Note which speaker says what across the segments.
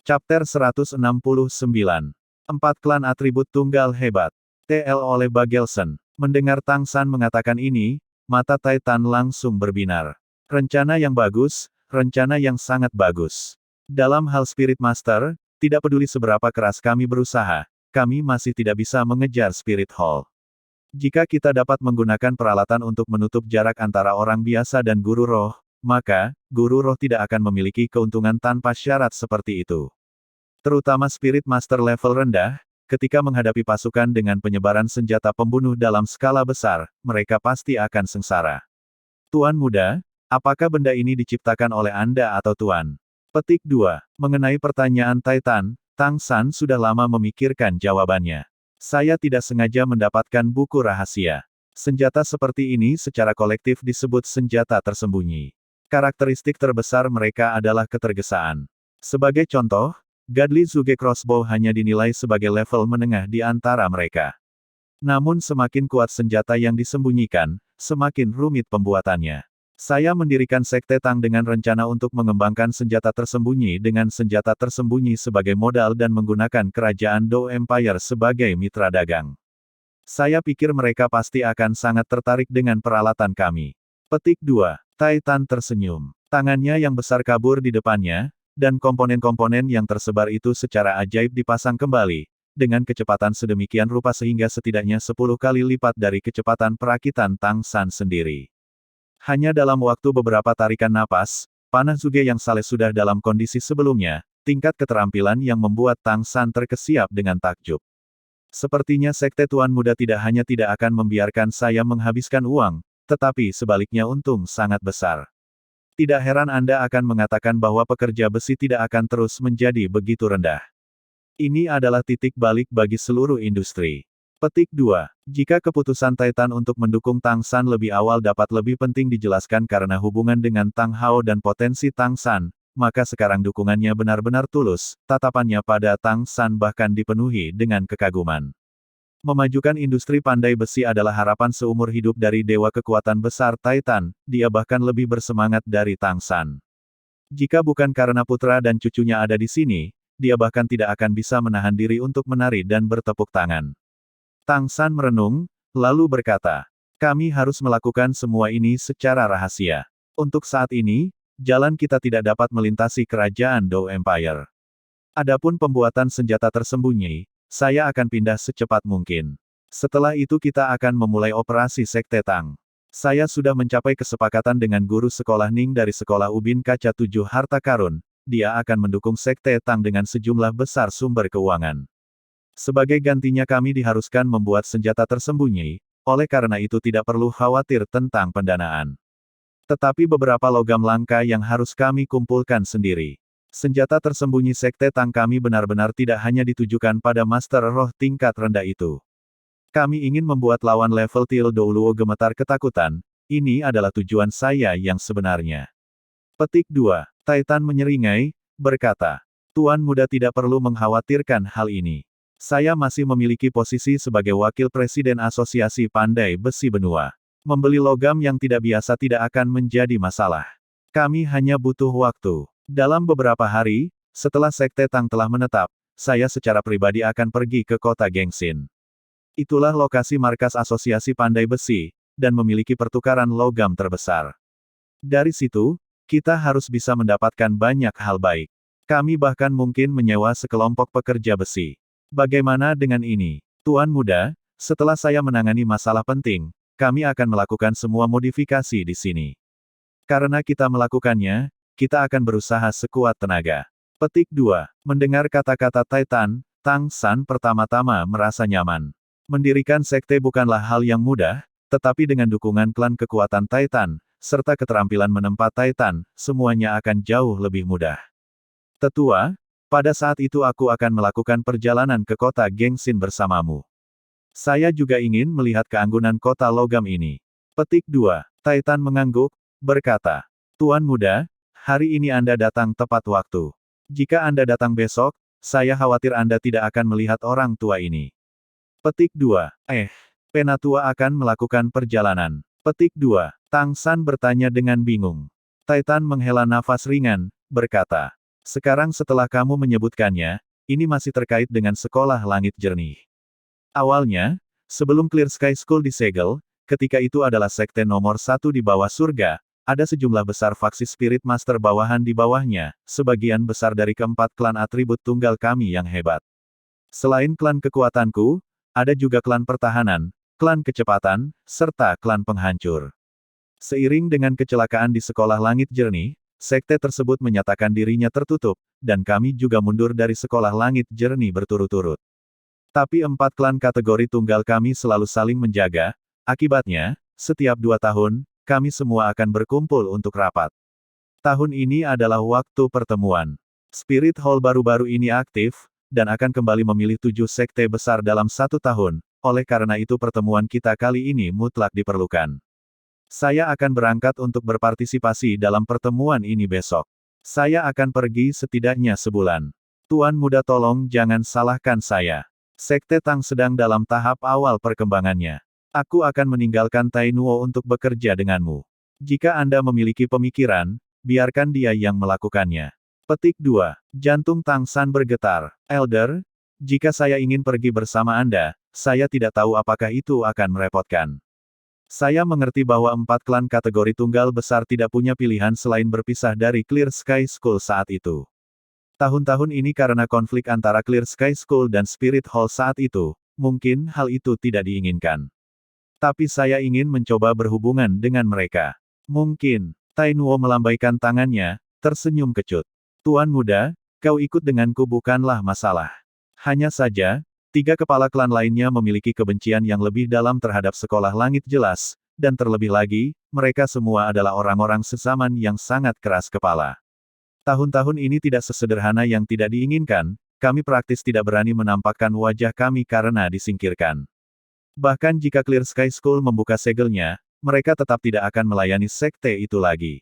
Speaker 1: Chapter 169. 4 Klan Atribut Tunggal Hebat. TL oleh Bagelson. Mendengar Tang San mengatakan ini, mata Titan langsung berbinar. Rencana yang bagus, rencana yang sangat bagus. Dalam hal Spirit Master, tidak peduli seberapa keras kami berusaha, kami masih tidak bisa mengejar Spirit Hall. Jika kita dapat menggunakan peralatan untuk menutup jarak antara orang biasa dan guru roh, maka, guru roh tidak akan memiliki keuntungan tanpa syarat seperti itu. Terutama Spirit Master level rendah, ketika menghadapi pasukan dengan penyebaran senjata pembunuh dalam skala besar, mereka pasti akan sengsara. Tuan Muda, apakah benda ini diciptakan oleh Anda atau Tuan? Petik 2. Mengenai pertanyaan Titan, Tang San sudah lama memikirkan jawabannya. Saya tidak sengaja mendapatkan buku rahasia. Senjata seperti ini secara kolektif disebut senjata tersembunyi. Karakteristik terbesar mereka adalah ketergesaan. Sebagai contoh, Godly Zuge Crossbow hanya dinilai sebagai level menengah di antara mereka. Namun semakin kuat senjata yang disembunyikan, semakin rumit pembuatannya. Saya mendirikan Sekte Tang dengan rencana untuk mengembangkan senjata tersembunyi dengan senjata tersembunyi sebagai modal dan menggunakan kerajaan Dou Empire sebagai mitra dagang. Saya pikir mereka pasti akan sangat tertarik dengan peralatan kami. Petik 2. Titan tersenyum. Tangannya yang besar kabur di depannya, dan komponen-komponen yang tersebar itu secara ajaib dipasang kembali, dengan kecepatan sedemikian rupa sehingga setidaknya 10 kali lipat dari kecepatan perakitan Tang San sendiri. Hanya dalam waktu beberapa tarikan napas, panah Zuge yang saleh sudah dalam kondisi sebelumnya, tingkat keterampilan yang membuat Tang San terkesiap dengan takjub. Sepertinya Sekte Tuan Muda tidak hanya tidak akan membiarkan saya menghabiskan uang, tetapi sebaliknya untung sangat besar. Tidak heran Anda akan mengatakan bahwa pekerja besi tidak akan terus menjadi begitu rendah. Ini adalah titik balik bagi seluruh industri. Petik 2. Jika keputusan Titan untuk mendukung Tang San lebih awal dapat lebih penting dijelaskan karena hubungan dengan Tang Hao dan potensi Tang San, maka sekarang dukungannya benar-benar tulus, tatapannya pada Tang San bahkan dipenuhi dengan kekaguman. Memajukan industri pandai besi adalah harapan seumur hidup dari Dewa Kekuatan Besar Titan, dia bahkan lebih bersemangat dari Tang San. Jika bukan karena putra dan cucunya ada di sini, dia bahkan tidak akan bisa menahan diri untuk menari dan bertepuk tangan. Tang San merenung, lalu berkata, kami harus melakukan semua ini secara rahasia. Untuk saat ini, jalan kita tidak dapat melintasi kerajaan Dou Empire. Adapun pembuatan senjata tersembunyi, saya akan pindah secepat mungkin. Setelah itu kita akan memulai operasi Sekte Tang. Saya sudah mencapai kesepakatan dengan guru sekolah Ning dari Sekolah Ubin Kaca 7 Harta Karun, dia akan mendukung Sekte Tang dengan sejumlah besar sumber keuangan. Sebagai gantinya kami diharuskan membuat senjata tersembunyi, oleh karena itu tidak perlu khawatir tentang pendanaan. Tetapi beberapa logam langka yang harus kami kumpulkan sendiri. Senjata tersembunyi Sekte Tang kami benar-benar tidak hanya ditujukan pada Master Roh tingkat rendah itu. Kami ingin membuat lawan level Til Douluo gemetar ketakutan, ini adalah tujuan saya yang sebenarnya. Petik 2. Titan menyeringai, berkata, Tuan Muda tidak perlu mengkhawatirkan hal ini. Saya masih memiliki posisi sebagai Wakil Presiden Asosiasi Pandai Besi Benua. Membeli logam yang tidak biasa tidak akan menjadi masalah. Kami hanya butuh waktu. Dalam beberapa hari, setelah Sekte Tang telah menetap, saya secara pribadi akan pergi ke kota Gengsin. Itulah lokasi markas Asosiasi Pandai Besi, dan memiliki pertukaran logam terbesar. Dari situ, kita harus bisa mendapatkan banyak hal baik. Kami bahkan mungkin menyewa sekelompok pekerja besi. Bagaimana dengan ini, Tuan Muda? Setelah saya menangani masalah penting, kami akan melakukan semua modifikasi di sini. Karena kita melakukannya, kita akan berusaha sekuat tenaga. Petik 2. Mendengar kata-kata Titan, Tang San pertama-tama merasa nyaman. Mendirikan sekte bukanlah hal yang mudah, tetapi dengan dukungan klan kekuatan Titan, serta keterampilan menempa Titan, semuanya akan jauh lebih mudah. Tetua, pada saat itu aku akan melakukan perjalanan ke kota Gengsin bersamamu. Saya juga ingin melihat keanggunan kota logam ini. Petik 2. Titan mengangguk, berkata, Tuan Muda, hari ini Anda datang tepat waktu. Jika Anda datang besok, saya khawatir Anda tidak akan melihat orang tua ini. Petik 2. Penatua akan melakukan perjalanan. Petik 2. Tang San bertanya dengan bingung. Titan menghela nafas ringan, berkata, Sekarang setelah kamu menyebutkannya, ini masih terkait dengan Sekolah Langit Jernih. Awalnya, sebelum Clear Sky School disegel, ketika itu adalah sekte nomor satu di bawah surga, ada sejumlah besar faksi Spirit Master bawahan di bawahnya, sebagian besar dari keempat klan atribut tunggal kami yang hebat. Selain klan kekuatanku, ada juga klan pertahanan, klan kecepatan, serta klan penghancur. Seiring dengan kecelakaan di Sekolah Langit Jernih, sekte tersebut menyatakan dirinya tertutup, dan kami juga mundur dari Sekolah Langit Jernih berturut-turut. Tapi empat klan kategori tunggal kami selalu saling menjaga, akibatnya, setiap 2 tahun, kami semua akan berkumpul untuk rapat. Tahun ini adalah waktu pertemuan. Spirit Hall baru-baru ini aktif, dan akan kembali memilih 7 sekte besar dalam 1 tahun, oleh karena itu pertemuan kita kali ini mutlak diperlukan. Saya akan berangkat untuk berpartisipasi dalam pertemuan ini besok. Saya akan pergi setidaknya sebulan. Tuan Muda tolong jangan salahkan saya. Sekte Tang sedang dalam tahap awal perkembangannya. Aku akan meninggalkan Tai Nuo untuk bekerja denganmu. Jika Anda memiliki pemikiran, biarkan dia yang melakukannya. Petik 2. Jantung Tang San bergetar. Elder, jika saya ingin pergi bersama Anda, saya tidak tahu apakah itu akan merepotkan. Saya mengerti bahwa 4 klan kategori tunggal besar tidak punya pilihan selain berpisah dari Clear Sky School saat itu. Tahun-tahun ini karena konflik antara Clear Sky School dan Spirit Hall saat itu, mungkin hal itu tidak diinginkan. Tapi saya ingin mencoba berhubungan dengan mereka. Mungkin, Tai Nuo melambaikan tangannya, tersenyum kecut. Tuan Muda, kau ikut denganku bukanlah masalah. Hanya saja, 3 kepala klan lainnya memiliki kebencian yang lebih dalam terhadap Sekolah Langit jelas, dan terlebih lagi, mereka semua adalah orang-orang sezaman yang sangat keras kepala. Tahun-tahun ini tidak sesederhana yang tidak diinginkan, kami praktis tidak berani menampakkan wajah kami karena disingkirkan. Bahkan jika Clear Sky School membuka segelnya, mereka tetap tidak akan melayani sekte itu lagi.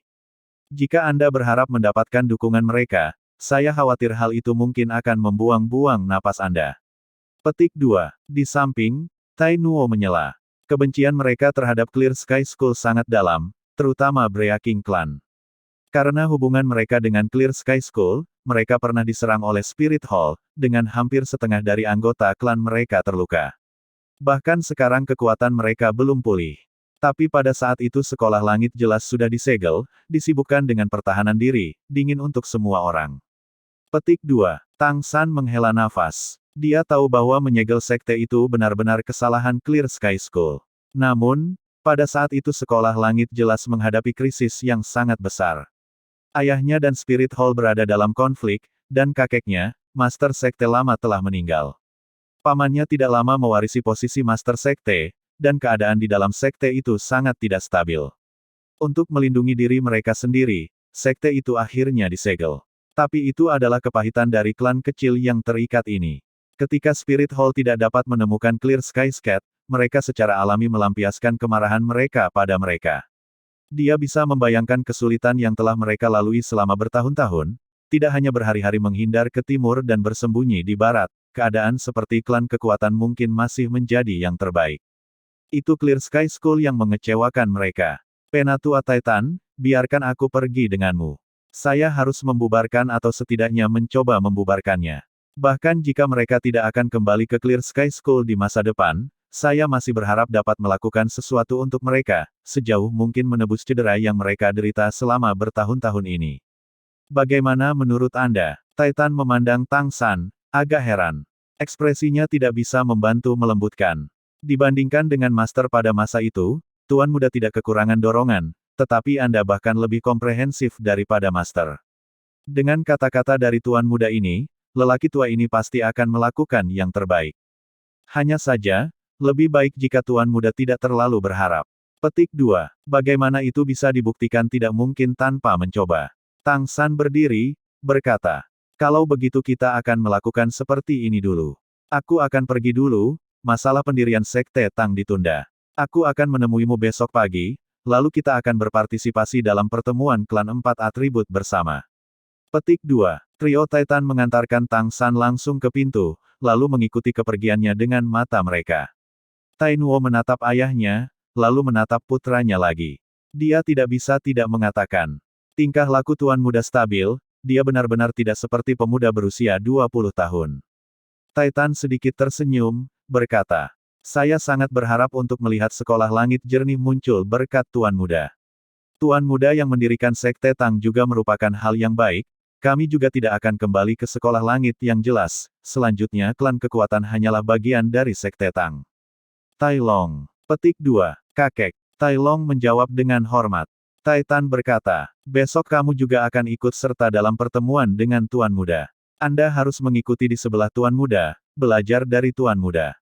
Speaker 1: Jika Anda berharap mendapatkan dukungan mereka, saya khawatir hal itu mungkin akan membuang-buang napas Anda. Petik 2. Di samping, Tai Nuo menyela. Kebencian mereka terhadap Clear Sky School sangat dalam, terutama Brea King Clan. Karena hubungan mereka dengan Clear Sky School, mereka pernah diserang oleh Spirit Hall, dengan hampir setengah dari anggota klan mereka terluka. Bahkan sekarang kekuatan mereka belum pulih. Tapi pada saat itu Sekolah Langit jelas sudah disegel, disibukkan dengan pertahanan diri, dingin untuk semua orang. Petik 2. Tang San menghela nafas. Dia tahu bahwa menyegel sekte itu benar-benar kesalahan Clear Sky School. Namun, pada saat itu Sekolah Langit jelas menghadapi krisis yang sangat besar. Ayahnya dan Spirit Hall berada dalam konflik, dan kakeknya, Master Sekte lama telah meninggal. Pamannya tidak lama mewarisi posisi Master Sekte, dan keadaan di dalam sekte itu sangat tidak stabil. Untuk melindungi diri mereka sendiri, sekte itu akhirnya disegel. Tapi itu adalah kepahitan dari klan kecil yang terikat ini. Ketika Spirit Hall tidak dapat menemukan Clear Sky Scat, mereka secara alami melampiaskan kemarahan mereka pada mereka. Dia bisa membayangkan kesulitan yang telah mereka lalui selama bertahun-tahun, tidak hanya berhari-hari menghindar ke timur dan bersembunyi di barat, keadaan seperti klan kekuatan mungkin masih menjadi yang terbaik. Itu Clear Sky School yang mengecewakan mereka. Penatua Titan, biarkan aku pergi denganmu. Saya harus membubarkan atau setidaknya mencoba membubarkannya. Bahkan jika mereka tidak akan kembali ke Clear Sky School di masa depan, saya masih berharap dapat melakukan sesuatu untuk mereka, sejauh mungkin menebus cedera yang mereka derita selama bertahun-tahun ini. Bagaimana menurut Anda? Titan memandang Tang San, agak heran. Ekspresinya tidak bisa membantu melembutkan. Dibandingkan dengan Master pada masa itu, Tuan Muda tidak kekurangan dorongan, tetapi Anda bahkan lebih komprehensif daripada Master. Dengan kata-kata dari Tuan Muda ini, lelaki tua ini pasti akan melakukan yang terbaik. Hanya saja, lebih baik jika Tuan Muda tidak terlalu berharap. Petik 2. Bagaimana itu bisa dibuktikan tidak mungkin tanpa mencoba. Tang San berdiri, berkata, kalau begitu kita akan melakukan seperti ini dulu. Aku akan pergi dulu, masalah pendirian Sekte Tang ditunda. Aku akan menemuimu besok pagi, lalu kita akan berpartisipasi dalam pertemuan klan 4 atribut bersama. Petik 2. Trio Titan mengantarkan Tang San langsung ke pintu, lalu mengikuti kepergiannya dengan mata mereka. Tai Nuo menatap ayahnya, lalu menatap putranya lagi. Dia tidak bisa tidak mengatakan. Tingkah laku Tuan Muda stabil, dia benar-benar tidak seperti pemuda berusia 20 tahun. Titan sedikit tersenyum, berkata, saya sangat berharap untuk melihat sekolah langit jernih muncul berkat Tuan Muda. Tuan Muda yang mendirikan Sekte Tang juga merupakan hal yang baik, kami juga tidak akan kembali ke sekolah langit yang jelas, selanjutnya klan kekuatan hanyalah bagian dari Sekte Tang. Tai Long. Petik 2. Kakek. Tai Long menjawab dengan hormat. Titan berkata, besok kamu juga akan ikut serta dalam pertemuan dengan Tuan Muda. Anda harus mengikuti di sebelah Tuan Muda, belajar dari Tuan Muda.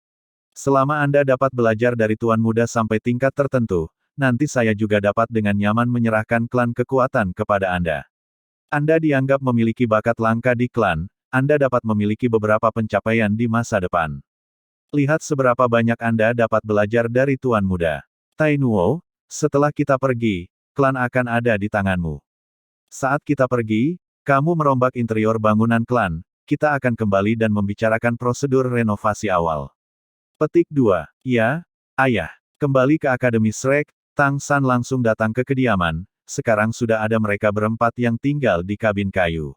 Speaker 1: Selama Anda dapat belajar dari Tuan Muda sampai tingkat tertentu, nanti saya juga dapat dengan nyaman menyerahkan klan kekuatan kepada Anda. Anda dianggap memiliki bakat langka di klan, Anda dapat memiliki beberapa pencapaian di masa depan. Lihat seberapa banyak Anda dapat belajar dari Tuan Muda. Tai Nuo, setelah kita pergi, klan akan ada di tanganmu. Saat kita pergi, kamu merombak interior bangunan klan, kita akan kembali dan membicarakan prosedur renovasi awal. Petik 2. Ya, ayah. Kembali ke Akademi Shrek, Tang San langsung datang ke kediaman, sekarang sudah ada mereka berempat yang tinggal di kabin kayu.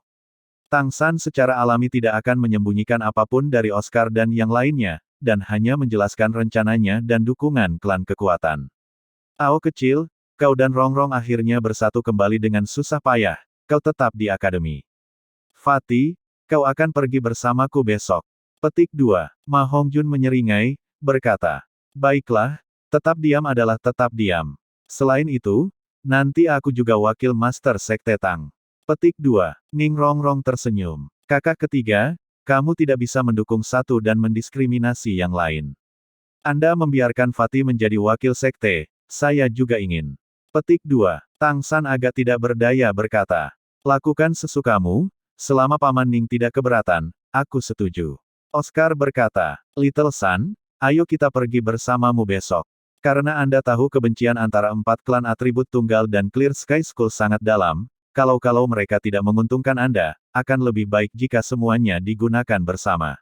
Speaker 1: Tang San secara alami tidak akan menyembunyikan apapun dari Oscar dan yang lainnya, dan hanya menjelaskan rencananya dan dukungan klan kekuatan. Ao kecil, kau dan Rongrong akhirnya bersatu kembali dengan susah payah, kau tetap di akademi. Fatih, kau akan pergi bersamaku besok. Petik 2. Ma Hongjun menyeringai, berkata, baiklah, tetap diam adalah tetap diam. Selain itu, nanti aku juga wakil Master Sekte Tang. Petik 2. Ning Rongrong tersenyum. Kakak ketiga, kamu tidak bisa mendukung satu dan mendiskriminasi yang lain. Anda membiarkan Fatih menjadi wakil sekte, saya juga ingin. Petik 2. Tang San agak tidak berdaya berkata, lakukan sesukamu, selama Paman Ning tidak keberatan, aku setuju. Oscar berkata, Little Sun, ayo kita pergi bersamamu besok. Karena Anda tahu kebencian antara 4 klan atribut tunggal dan Clear Sky School sangat dalam, kalau mereka tidak menguntungkan Anda, akan lebih baik jika semuanya digunakan bersama.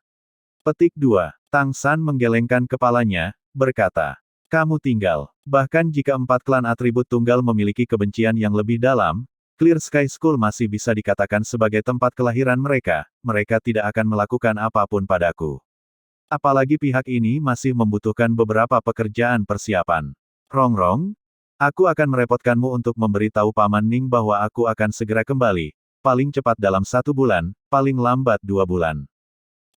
Speaker 1: Petik 2. Tang San menggelengkan kepalanya, berkata, kamu tinggal. Bahkan jika 4 klan atribut tunggal memiliki kebencian yang lebih dalam, Clear Sky School masih bisa dikatakan sebagai tempat kelahiran mereka, mereka tidak akan melakukan apapun padaku. Apalagi pihak ini masih membutuhkan beberapa pekerjaan persiapan. Rongrong, aku akan merepotkanmu untuk memberitahu Paman Ning bahwa aku akan segera kembali, paling cepat dalam 1 bulan, paling lambat 2 bulan.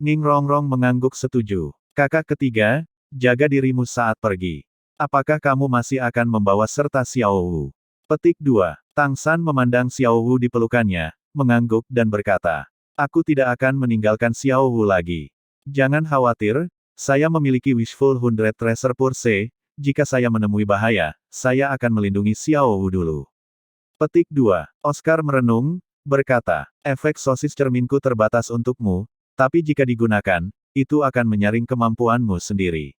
Speaker 1: Ning Rongrong mengangguk setuju. Kakak ketiga, jaga dirimu saat pergi. Apakah kamu masih akan membawa serta Xiao Wu? Petik 2. Tang San memandang Xiao Wu di pelukannya, mengangguk dan berkata, aku tidak akan meninggalkan Xiao Wu lagi. Jangan khawatir, saya memiliki Wishful 100 Treasure Purse, jika saya menemui bahaya, saya akan melindungi Xiao Wu dulu. Petik 2. Oscar merenung, berkata, efek sosis cerminku terbatas untukmu, tapi jika digunakan, itu akan menyaring kemampuanmu sendiri.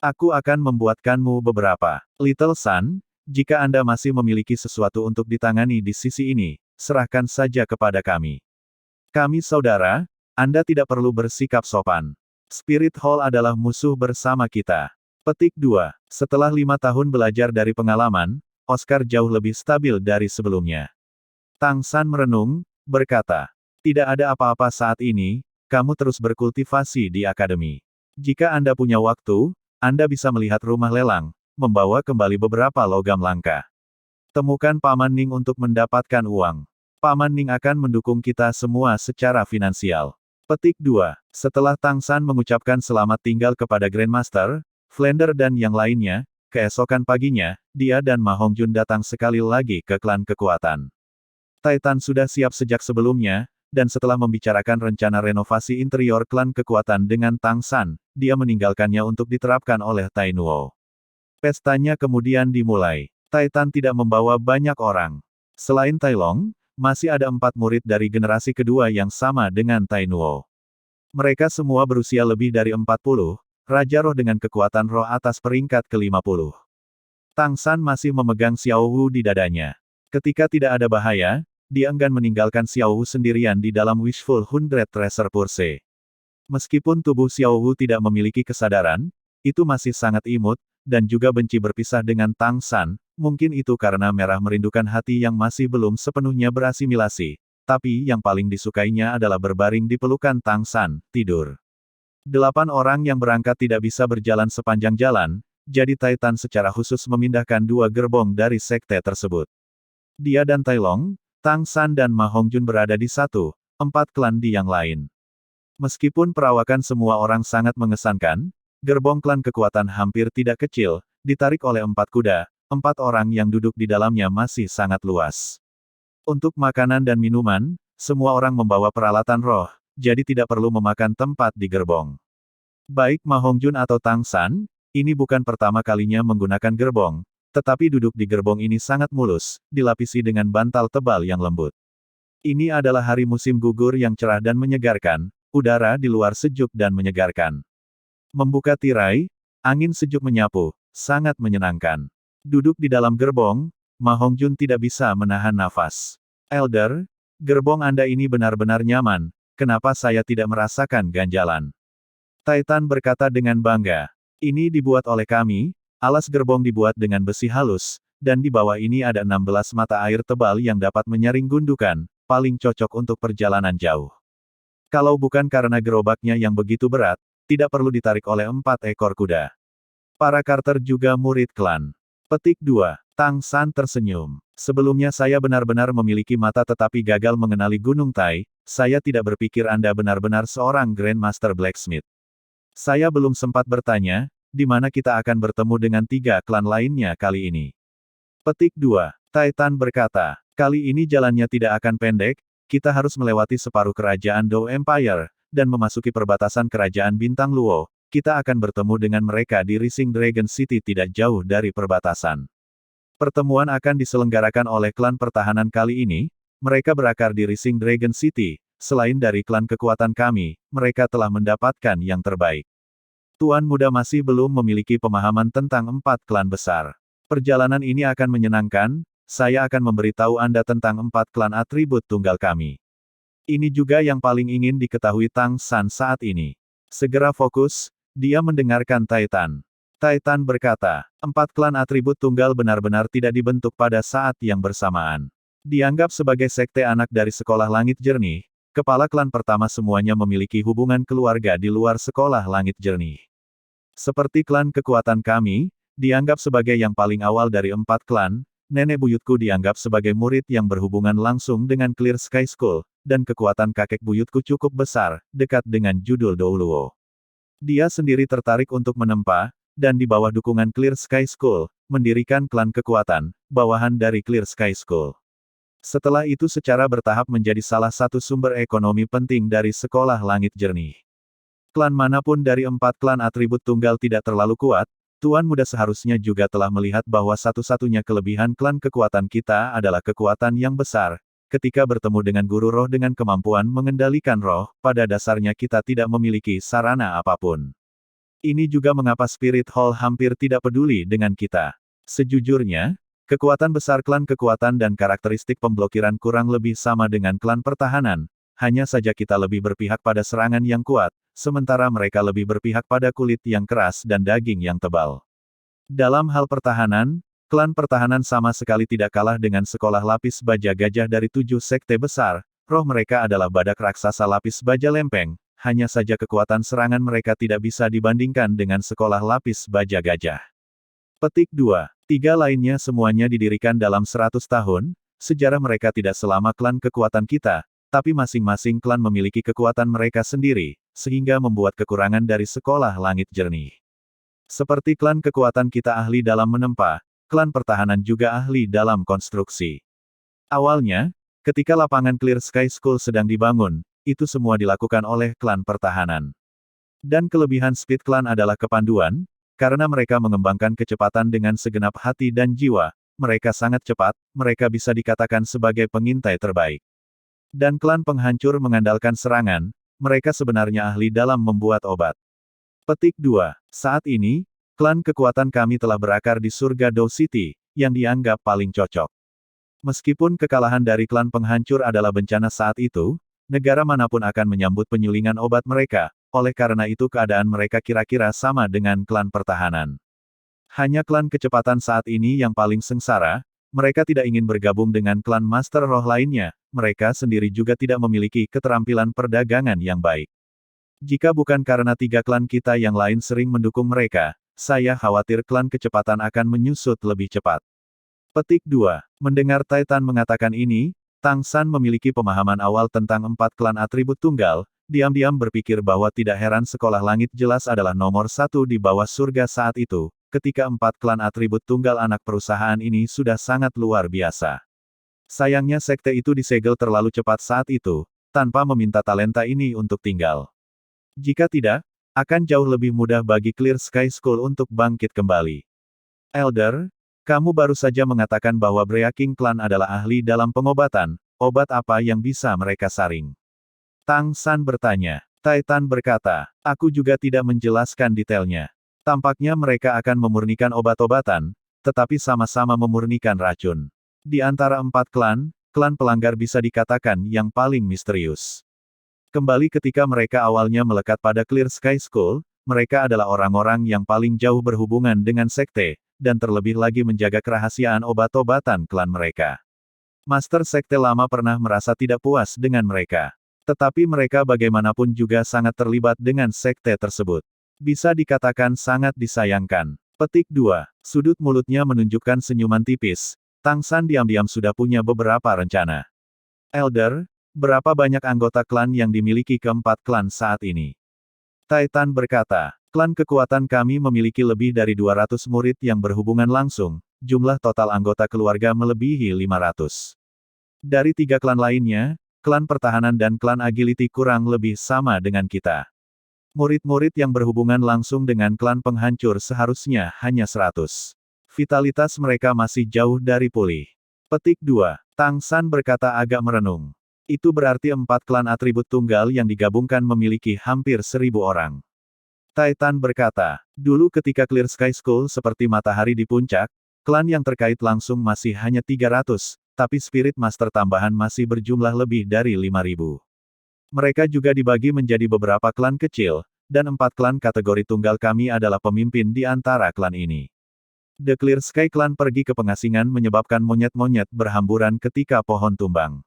Speaker 1: Aku akan membuatkanmu beberapa. Little Sun, jika Anda masih memiliki sesuatu untuk ditangani di sisi ini, serahkan saja kepada kami. Kami saudara, Anda tidak perlu bersikap sopan. Spirit Hall adalah musuh bersama kita. Petik 2. Setelah 5 tahun belajar dari pengalaman, Oscar jauh lebih stabil dari sebelumnya. Tang San merenung, berkata, tidak ada apa-apa saat ini, kamu terus berkultivasi di akademi. Jika Anda punya waktu, Anda bisa melihat rumah lelang, membawa kembali beberapa logam langka. Temukan Paman Ning untuk mendapatkan uang. Paman Ning akan mendukung kita semua secara finansial. Petik 2. Setelah Tang San mengucapkan selamat tinggal kepada Grandmaster, Flander dan yang lainnya, keesokan paginya, dia dan Ma Hongjun datang sekali lagi ke klan kekuatan. Titan sudah siap sejak sebelumnya, dan setelah membicarakan rencana renovasi interior klan kekuatan dengan Tang San, dia meninggalkannya untuk diterapkan oleh Tai Nuo. Pestanya kemudian dimulai. Titan tidak membawa banyak orang. Selain Tai Long, masih ada 4 murid dari generasi kedua yang sama dengan Tai Nuo. Mereka semua berusia lebih dari 40, Raja Roh dengan kekuatan roh atas peringkat ke-50. Tang San masih memegang Xiao Wu di dadanya. Ketika tidak ada bahaya, dia enggan meninggalkan Xiao Wu sendirian di dalam Wishful 100 Treasure Purse. Meskipun tubuh Xiao Wu tidak memiliki kesadaran, itu masih sangat imut, dan juga benci berpisah dengan Tang San, mungkin itu karena merah merindukan hati yang masih belum sepenuhnya berasimilasi. tapi yang paling disukainya adalah berbaring di pelukan Tang San, tidur. 8 orang yang berangkat tidak bisa berjalan sepanjang jalan, jadi Titan secara khusus memindahkan 2 gerbong dari sekte tersebut. Dia dan Tai Long, Tang San dan Ma Hongjun berada di 1, 4 klan di yang lain. Meskipun perawakan semua orang sangat mengesankan, gerbong klan kekuatan hampir tidak kecil, ditarik oleh 4 kuda, 4 orang yang duduk di dalamnya masih sangat luas. Untuk makanan dan minuman, semua orang membawa peralatan roh, jadi tidak perlu memakan tempat di gerbong. Baik Ma Hongjun atau Tang San, ini bukan pertama kalinya menggunakan gerbong, tetapi duduk di gerbong ini sangat mulus, dilapisi dengan bantal tebal yang lembut. Ini adalah hari musim gugur yang cerah dan menyegarkan, udara di luar sejuk dan menyegarkan. Membuka tirai, angin sejuk menyapu, sangat menyenangkan. Duduk di dalam gerbong, Ma Hongjun tidak bisa menahan nafas. Elder, gerbong Anda ini benar-benar nyaman, kenapa saya tidak merasakan ganjalan? Titan berkata dengan bangga. Ini dibuat oleh kami, alas gerbong dibuat dengan besi halus, dan di bawah ini ada 16 mata air tebal yang dapat menyaring gundukan, paling cocok untuk perjalanan jauh. Kalau bukan karena gerobaknya yang begitu berat, tidak perlu ditarik oleh 4 ekor kuda. Para Carter juga murid klan. Petik 2. Tang San tersenyum. Sebelumnya saya benar-benar memiliki mata tetapi gagal mengenali Gunung Tai, saya tidak berpikir Anda benar-benar seorang Grandmaster Blacksmith. Saya belum sempat bertanya, di mana kita akan bertemu dengan 3 klan lainnya kali ini. Petik 2. Titan berkata, kali ini jalannya tidak akan pendek, kita harus melewati separuh kerajaan Dou Empire, dan memasuki perbatasan kerajaan Bintang Luo, kita akan bertemu dengan mereka di Rising Dragon City tidak jauh dari perbatasan. Pertemuan akan diselenggarakan oleh klan pertahanan kali ini, mereka berakar di Rising Dragon City, selain dari klan kekuatan kami, mereka telah mendapatkan yang terbaik. Tuan muda masih belum memiliki pemahaman tentang 4 klan besar. Perjalanan ini akan menyenangkan, saya akan memberitahu Anda tentang 4 klan atribut tunggal kami. Ini juga yang paling ingin diketahui Tang San saat ini. Segera fokus, dia mendengarkan Titan. Titan berkata, 4 klan atribut tunggal benar-benar tidak dibentuk pada saat yang bersamaan. Dianggap sebagai sekte anak dari Sekolah Langit Jernih, kepala klan pertama semuanya memiliki hubungan keluarga di luar Sekolah Langit Jernih. Seperti klan kekuatan kami, dianggap sebagai yang paling awal dari 4 klan, nenek buyutku dianggap sebagai murid yang berhubungan langsung dengan Clear Sky School, dan kekuatan kakek buyutku cukup besar, dekat dengan judul Dou Luo. Dia sendiri tertarik untuk menempa, dan di bawah dukungan Clear Sky School, mendirikan klan kekuatan, bawahan dari Clear Sky School. Setelah itu secara bertahap menjadi salah satu sumber ekonomi penting dari Sekolah Langit Jernih. Klan manapun dari 4 klan atribut tunggal tidak terlalu kuat, Tuan Muda seharusnya juga telah melihat bahwa satu-satunya kelebihan klan kekuatan kita adalah kekuatan yang besar. Ketika bertemu dengan guru roh dengan kemampuan mengendalikan roh, pada dasarnya kita tidak memiliki sarana apapun. Ini juga mengapa Spirit Hall hampir tidak peduli dengan kita. Sejujurnya, kekuatan besar klan kekuatan dan karakteristik pemblokiran kurang lebih sama dengan klan pertahanan, hanya saja kita lebih berpihak pada serangan yang kuat, sementara mereka lebih berpihak pada kulit yang keras dan daging yang tebal. Dalam hal pertahanan, klan pertahanan sama sekali tidak kalah dengan Sekolah Lapis Baja Gajah dari 7 sekte besar, roh mereka adalah badak raksasa lapis baja lempeng, hanya saja kekuatan serangan mereka tidak bisa dibandingkan dengan Sekolah Lapis Baja Gajah. Petik 2. 3 lainnya semuanya didirikan dalam 100 tahun, sejarah mereka tidak selama klan kekuatan kita, tapi masing-masing klan memiliki kekuatan mereka sendiri, sehingga membuat kekurangan dari Sekolah Langit Jernih. Seperti klan kekuatan kita ahli dalam menempa, klan pertahanan juga ahli dalam konstruksi. Awalnya, ketika lapangan Clear Sky School sedang dibangun, itu semua dilakukan oleh klan pertahanan. Dan kelebihan Speed Clan adalah kepanduan, karena mereka mengembangkan kecepatan dengan segenap hati dan jiwa, mereka sangat cepat, mereka bisa dikatakan sebagai pengintai terbaik. Dan klan penghancur mengandalkan serangan, mereka sebenarnya ahli dalam membuat obat. Petik 2. Saat ini, klan kekuatan kami telah berakar di surga Dou City, yang dianggap paling cocok. Meskipun kekalahan dari klan penghancur adalah bencana saat itu, negara manapun akan menyambut penyulingan obat mereka, oleh karena itu keadaan mereka kira-kira sama dengan klan pertahanan. Hanya klan kecepatan saat ini yang paling sengsara, mereka tidak ingin bergabung dengan klan Master Roh lainnya, mereka sendiri juga tidak memiliki keterampilan perdagangan yang baik. Jika bukan karena 3 klan kita yang lain sering mendukung mereka, saya khawatir klan kecepatan akan menyusut lebih cepat. Petik 2. Mendengar Titan mengatakan ini, Tang San memiliki pemahaman awal tentang 4 klan atribut tunggal, diam-diam berpikir bahwa tidak heran sekolah langit jelas adalah nomor 1 di bawah surga saat itu, ketika 4 klan atribut tunggal anak perusahaan ini sudah sangat luar biasa. Sayangnya sekte itu disegel terlalu cepat saat itu, tanpa meminta talenta ini untuk tinggal. Jika tidak, akan jauh lebih mudah bagi Clear Sky School untuk bangkit kembali. Elder, kamu baru saja mengatakan bahwa Breaking Clan adalah ahli dalam pengobatan, obat apa yang bisa mereka saring? Tang San bertanya. Titan berkata, aku juga tidak menjelaskan detailnya. Tampaknya mereka akan memurnikan obat-obatan, tetapi sama-sama memurnikan racun. Di antara 4 klan, klan pelanggar bisa dikatakan yang paling misterius. Kembali ketika mereka awalnya melekat pada Clear Sky School, mereka adalah orang-orang yang paling jauh berhubungan dengan sekte, dan terlebih lagi menjaga kerahasiaan obat-obatan klan mereka. Master Sekte Lama pernah merasa tidak puas dengan mereka. Tetapi mereka bagaimanapun juga sangat terlibat dengan sekte tersebut. Bisa dikatakan sangat disayangkan. Petik 2. Sudut mulutnya menunjukkan senyuman tipis. Tang San diam-diam sudah punya beberapa rencana. Elder, berapa banyak anggota klan yang dimiliki keempat klan saat ini? Titan berkata, klan kekuatan kami memiliki lebih dari 200 murid yang berhubungan langsung, jumlah total anggota keluarga melebihi 500. Dari 3 klan lainnya, klan pertahanan dan klan agility kurang lebih sama dengan kita. Murid-murid yang berhubungan langsung dengan klan penghancur seharusnya hanya 100. Vitalitas mereka masih jauh dari pulih. Petik 2. Tang San berkata agak merenung. Itu berarti 4 klan atribut tunggal yang digabungkan memiliki hampir 1000 orang. Titan berkata, dulu ketika Clear Sky School seperti matahari di puncak, klan yang terkait langsung masih hanya 300, tapi Spirit Master tambahan masih berjumlah lebih dari 5000. Mereka juga dibagi menjadi beberapa klan kecil, dan 4 klan kategori tunggal kami adalah pemimpin di antara klan ini. The Clear Sky Clan pergi ke pengasingan menyebabkan monyet-monyet berhamburan ketika pohon tumbang.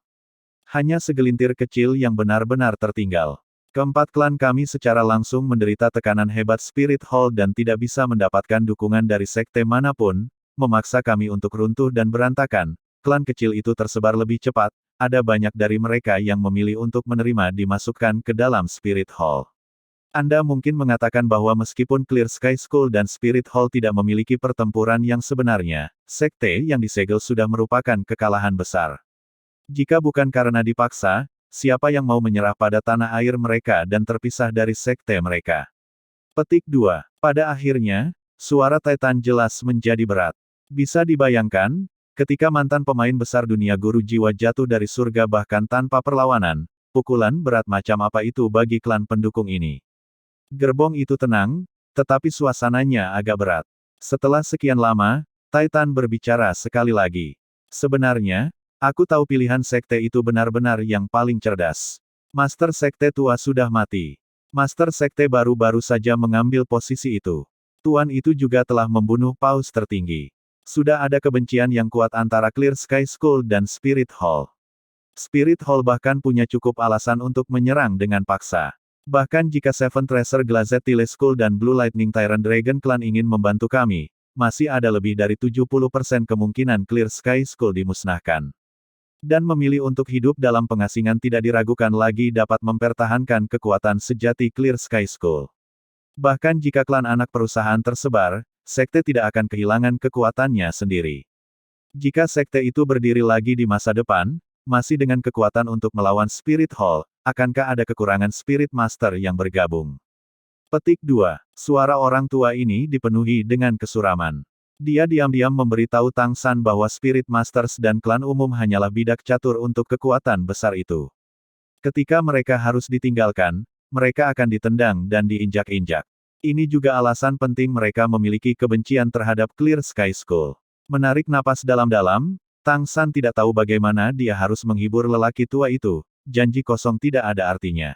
Speaker 1: Hanya segelintir kecil yang benar-benar tertinggal. Keempat klan kami secara langsung menderita tekanan hebat Spirit Hall dan tidak bisa mendapatkan dukungan dari sekte manapun, memaksa kami untuk runtuh dan berantakan. Klan kecil itu tersebar lebih cepat, ada banyak dari mereka yang memilih untuk menerima dimasukkan ke dalam Spirit Hall. Anda mungkin mengatakan bahwa meskipun Clear Sky School dan Spirit Hall tidak memiliki pertempuran yang sebenarnya, sekte yang disegel sudah merupakan kekalahan besar. Jika bukan karena dipaksa, siapa yang mau menyerah pada tanah air mereka dan terpisah dari sekte mereka? Petik 2. Pada akhirnya, suara Titan jelas menjadi berat. Bisa dibayangkan, ketika mantan pemain besar dunia guru jiwa jatuh dari surga bahkan tanpa perlawanan, pukulan berat macam apa itu bagi klan pendukung ini? Gerbong itu tenang, tetapi suasananya agak berat. Setelah sekian lama, Titan berbicara sekali lagi. Sebenarnya, aku tahu pilihan sekte itu benar-benar yang paling cerdas. Master sekte tua sudah mati. Master sekte baru-baru saja mengambil posisi itu. Tuan itu juga telah membunuh paus tertinggi. Sudah ada kebencian yang kuat antara Clear Sky School dan Spirit Hall. Spirit Hall bahkan punya cukup alasan untuk menyerang dengan paksa. Bahkan jika Seven Treasure Glazed Tile School dan Blue Lightning Tyrant Dragon Clan ingin membantu kami, masih ada lebih dari 70% kemungkinan Clear Sky School dimusnahkan. Dan memilih untuk hidup dalam pengasingan tidak diragukan lagi dapat mempertahankan kekuatan sejati Clear Sky School. Bahkan jika klan anak perusahaan tersebar, sekte tidak akan kehilangan kekuatannya sendiri. Jika sekte itu berdiri lagi di masa depan, masih dengan kekuatan untuk melawan Spirit Hall, akankah ada kekurangan Spirit Master yang bergabung? Petik 2. Suara orang tua ini dipenuhi dengan kesuraman. Dia diam-diam memberitahu Tang San bahwa Spirit Masters dan klan umum hanyalah bidak catur untuk kekuatan besar itu. Ketika mereka harus ditinggalkan, mereka akan ditendang dan diinjak-injak. Ini juga alasan penting mereka memiliki kebencian terhadap Clear Sky School. Menarik napas dalam-dalam, Tang San tidak tahu bagaimana dia harus menghibur lelaki tua itu, janji kosong tidak ada artinya.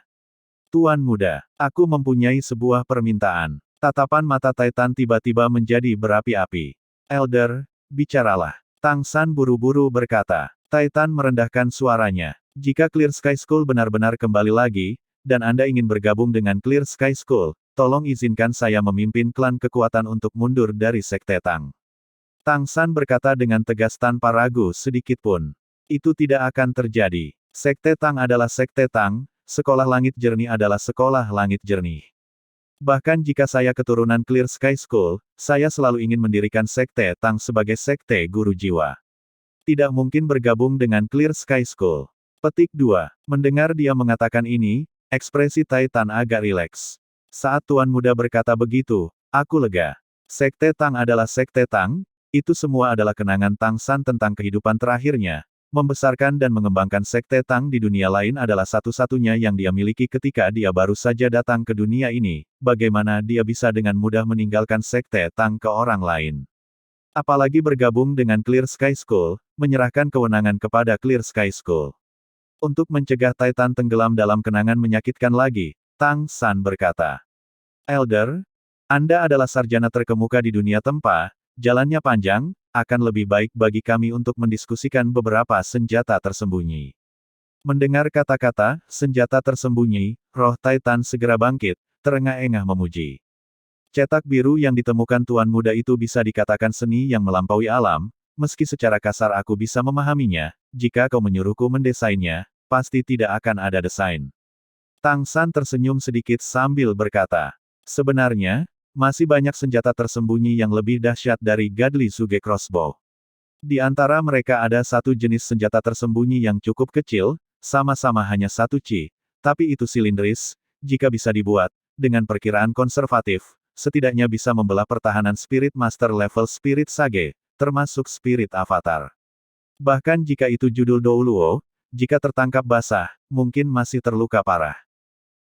Speaker 1: Tuan muda, aku mempunyai sebuah permintaan. Tatapan mata Titan tiba-tiba menjadi berapi-api. Elder, bicaralah. Tang San buru-buru berkata. Titan merendahkan suaranya. Jika Clear Sky School benar-benar kembali lagi, dan Anda ingin bergabung dengan Clear Sky School, tolong izinkan saya memimpin klan kekuatan untuk mundur dari Sekte Tang. Tang San berkata dengan tegas tanpa ragu sedikit pun. Itu tidak akan terjadi. Sekte Tang adalah Sekte Tang, Sekolah Langit Jernih adalah Sekolah Langit Jernih. Bahkan jika saya keturunan Clear Sky School, saya selalu ingin mendirikan Sekte Tang sebagai Sekte Guru Jiwa. Tidak mungkin bergabung dengan Clear Sky School. Petik 2. Mendengar dia mengatakan ini, ekspresi Titan agak rileks. Saat Tuan Muda berkata begitu, aku lega. Sekte Tang adalah Sekte Tang, itu semua adalah kenangan Tang San tentang kehidupan terakhirnya. Membesarkan dan mengembangkan Sekte Tang di dunia lain adalah satu-satunya yang dia miliki ketika dia baru saja datang ke dunia ini. Bagaimana dia bisa dengan mudah meninggalkan Sekte Tang ke orang lain? Apalagi bergabung dengan Clear Sky School, menyerahkan kewenangan kepada Clear Sky School. Untuk mencegah Titan tenggelam dalam kenangan menyakitkan lagi, Tang San berkata. Elder, Anda adalah sarjana terkemuka di dunia tempa, jalannya panjang, akan lebih baik bagi kami untuk mendiskusikan beberapa senjata tersembunyi. Mendengar kata-kata, senjata tersembunyi, roh Titan segera bangkit, terengah-engah memuji. Cetak biru yang ditemukan Tuan Muda itu bisa dikatakan seni yang melampaui alam, meski secara kasar aku bisa memahaminya, jika kau menyuruhku mendesainnya, pasti tidak akan ada desain. Tang San tersenyum sedikit sambil berkata, sebenarnya, masih banyak senjata tersembunyi yang lebih dahsyat dari Godly Suge Crossbow. Di antara mereka ada satu jenis senjata tersembunyi yang cukup kecil, sama-sama hanya satu chi, tapi itu silindris, jika bisa dibuat, dengan perkiraan konservatif, setidaknya bisa membelah pertahanan Spirit Master level Spirit Sage, termasuk Spirit Avatar. Bahkan jika itu judul Douluo, jika tertangkap basah, mungkin masih terluka parah.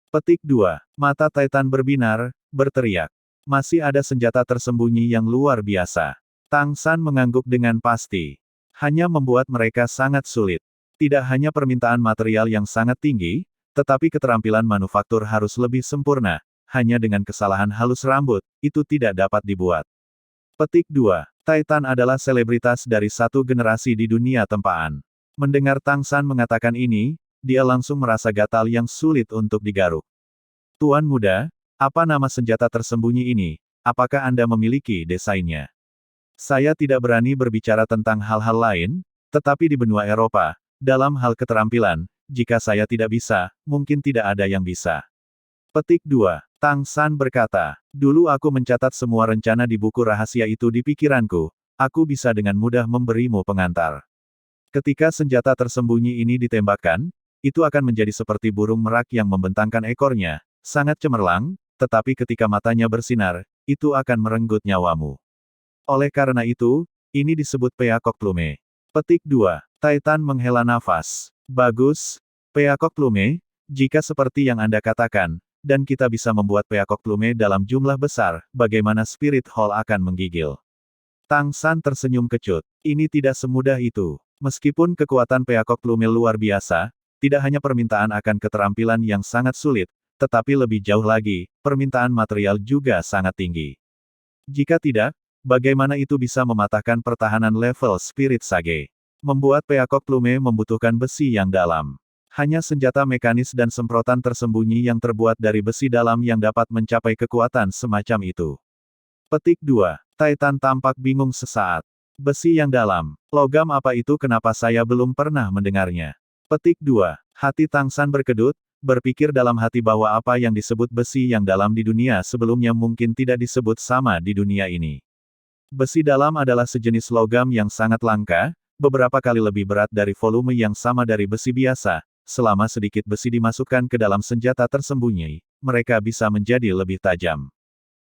Speaker 1: Petik 2. Mata Titan berbinar, berteriak. Masih ada senjata tersembunyi yang luar biasa. Tang San mengangguk dengan pasti. Hanya membuat mereka sangat sulit. Tidak hanya permintaan material yang sangat tinggi, tetapi keterampilan manufaktur harus lebih sempurna. Hanya dengan kesalahan halus rambut, itu tidak dapat dibuat. Petik 2. Titan adalah selebritas dari satu generasi di dunia tempaan. Mendengar Tang San mengatakan ini, dia langsung merasa gatal yang sulit untuk digaruk. Tuan Muda, apa nama senjata tersembunyi ini? Apakah Anda memiliki desainnya? Saya tidak berani berbicara tentang hal-hal lain, tetapi di benua Eropa, dalam hal keterampilan, jika saya tidak bisa, mungkin tidak ada yang bisa. Petik 2. Tang San berkata, dulu aku mencatat semua rencana di buku rahasia itu di pikiranku, aku bisa dengan mudah memberimu pengantar. Ketika senjata tersembunyi ini ditembakkan, itu akan menjadi seperti burung merak yang membentangkan ekornya, sangat cemerlang, tetapi ketika matanya bersinar, itu akan merenggut nyawamu. Oleh karena itu, ini disebut Peacock Plume. Petik 2. Titan menghela nafas. Bagus, Peacock Plume, jika seperti yang Anda katakan, dan kita bisa membuat Peacock Plume dalam jumlah besar, bagaimana Spirit Hall akan menggigil. Tang San tersenyum kecut. Ini tidak semudah itu. Meskipun kekuatan Peacock Plume luar biasa, tidak hanya permintaan akan keterampilan yang sangat sulit, tetapi lebih jauh lagi, permintaan material juga sangat tinggi. Jika tidak, bagaimana itu bisa mematahkan pertahanan level Spirit Sage? Membuat Peacock Plume membutuhkan besi yang dalam. Hanya senjata mekanis dan semprotan tersembunyi yang terbuat dari besi dalam yang dapat mencapai kekuatan semacam itu. Petik 2. Titan tampak bingung sesaat. Besi yang dalam. Logam apa itu? Kenapa saya belum pernah mendengarnya? Petik 2. Hati Tang San berkedut, berpikir dalam hati bahwa apa yang disebut besi yang dalam di dunia sebelumnya mungkin tidak disebut sama di dunia ini. Besi dalam adalah sejenis logam yang sangat langka, beberapa kali lebih berat dari volume yang sama dari besi biasa. Selama sedikit besi dimasukkan ke dalam senjata tersembunyi, mereka bisa menjadi lebih tajam.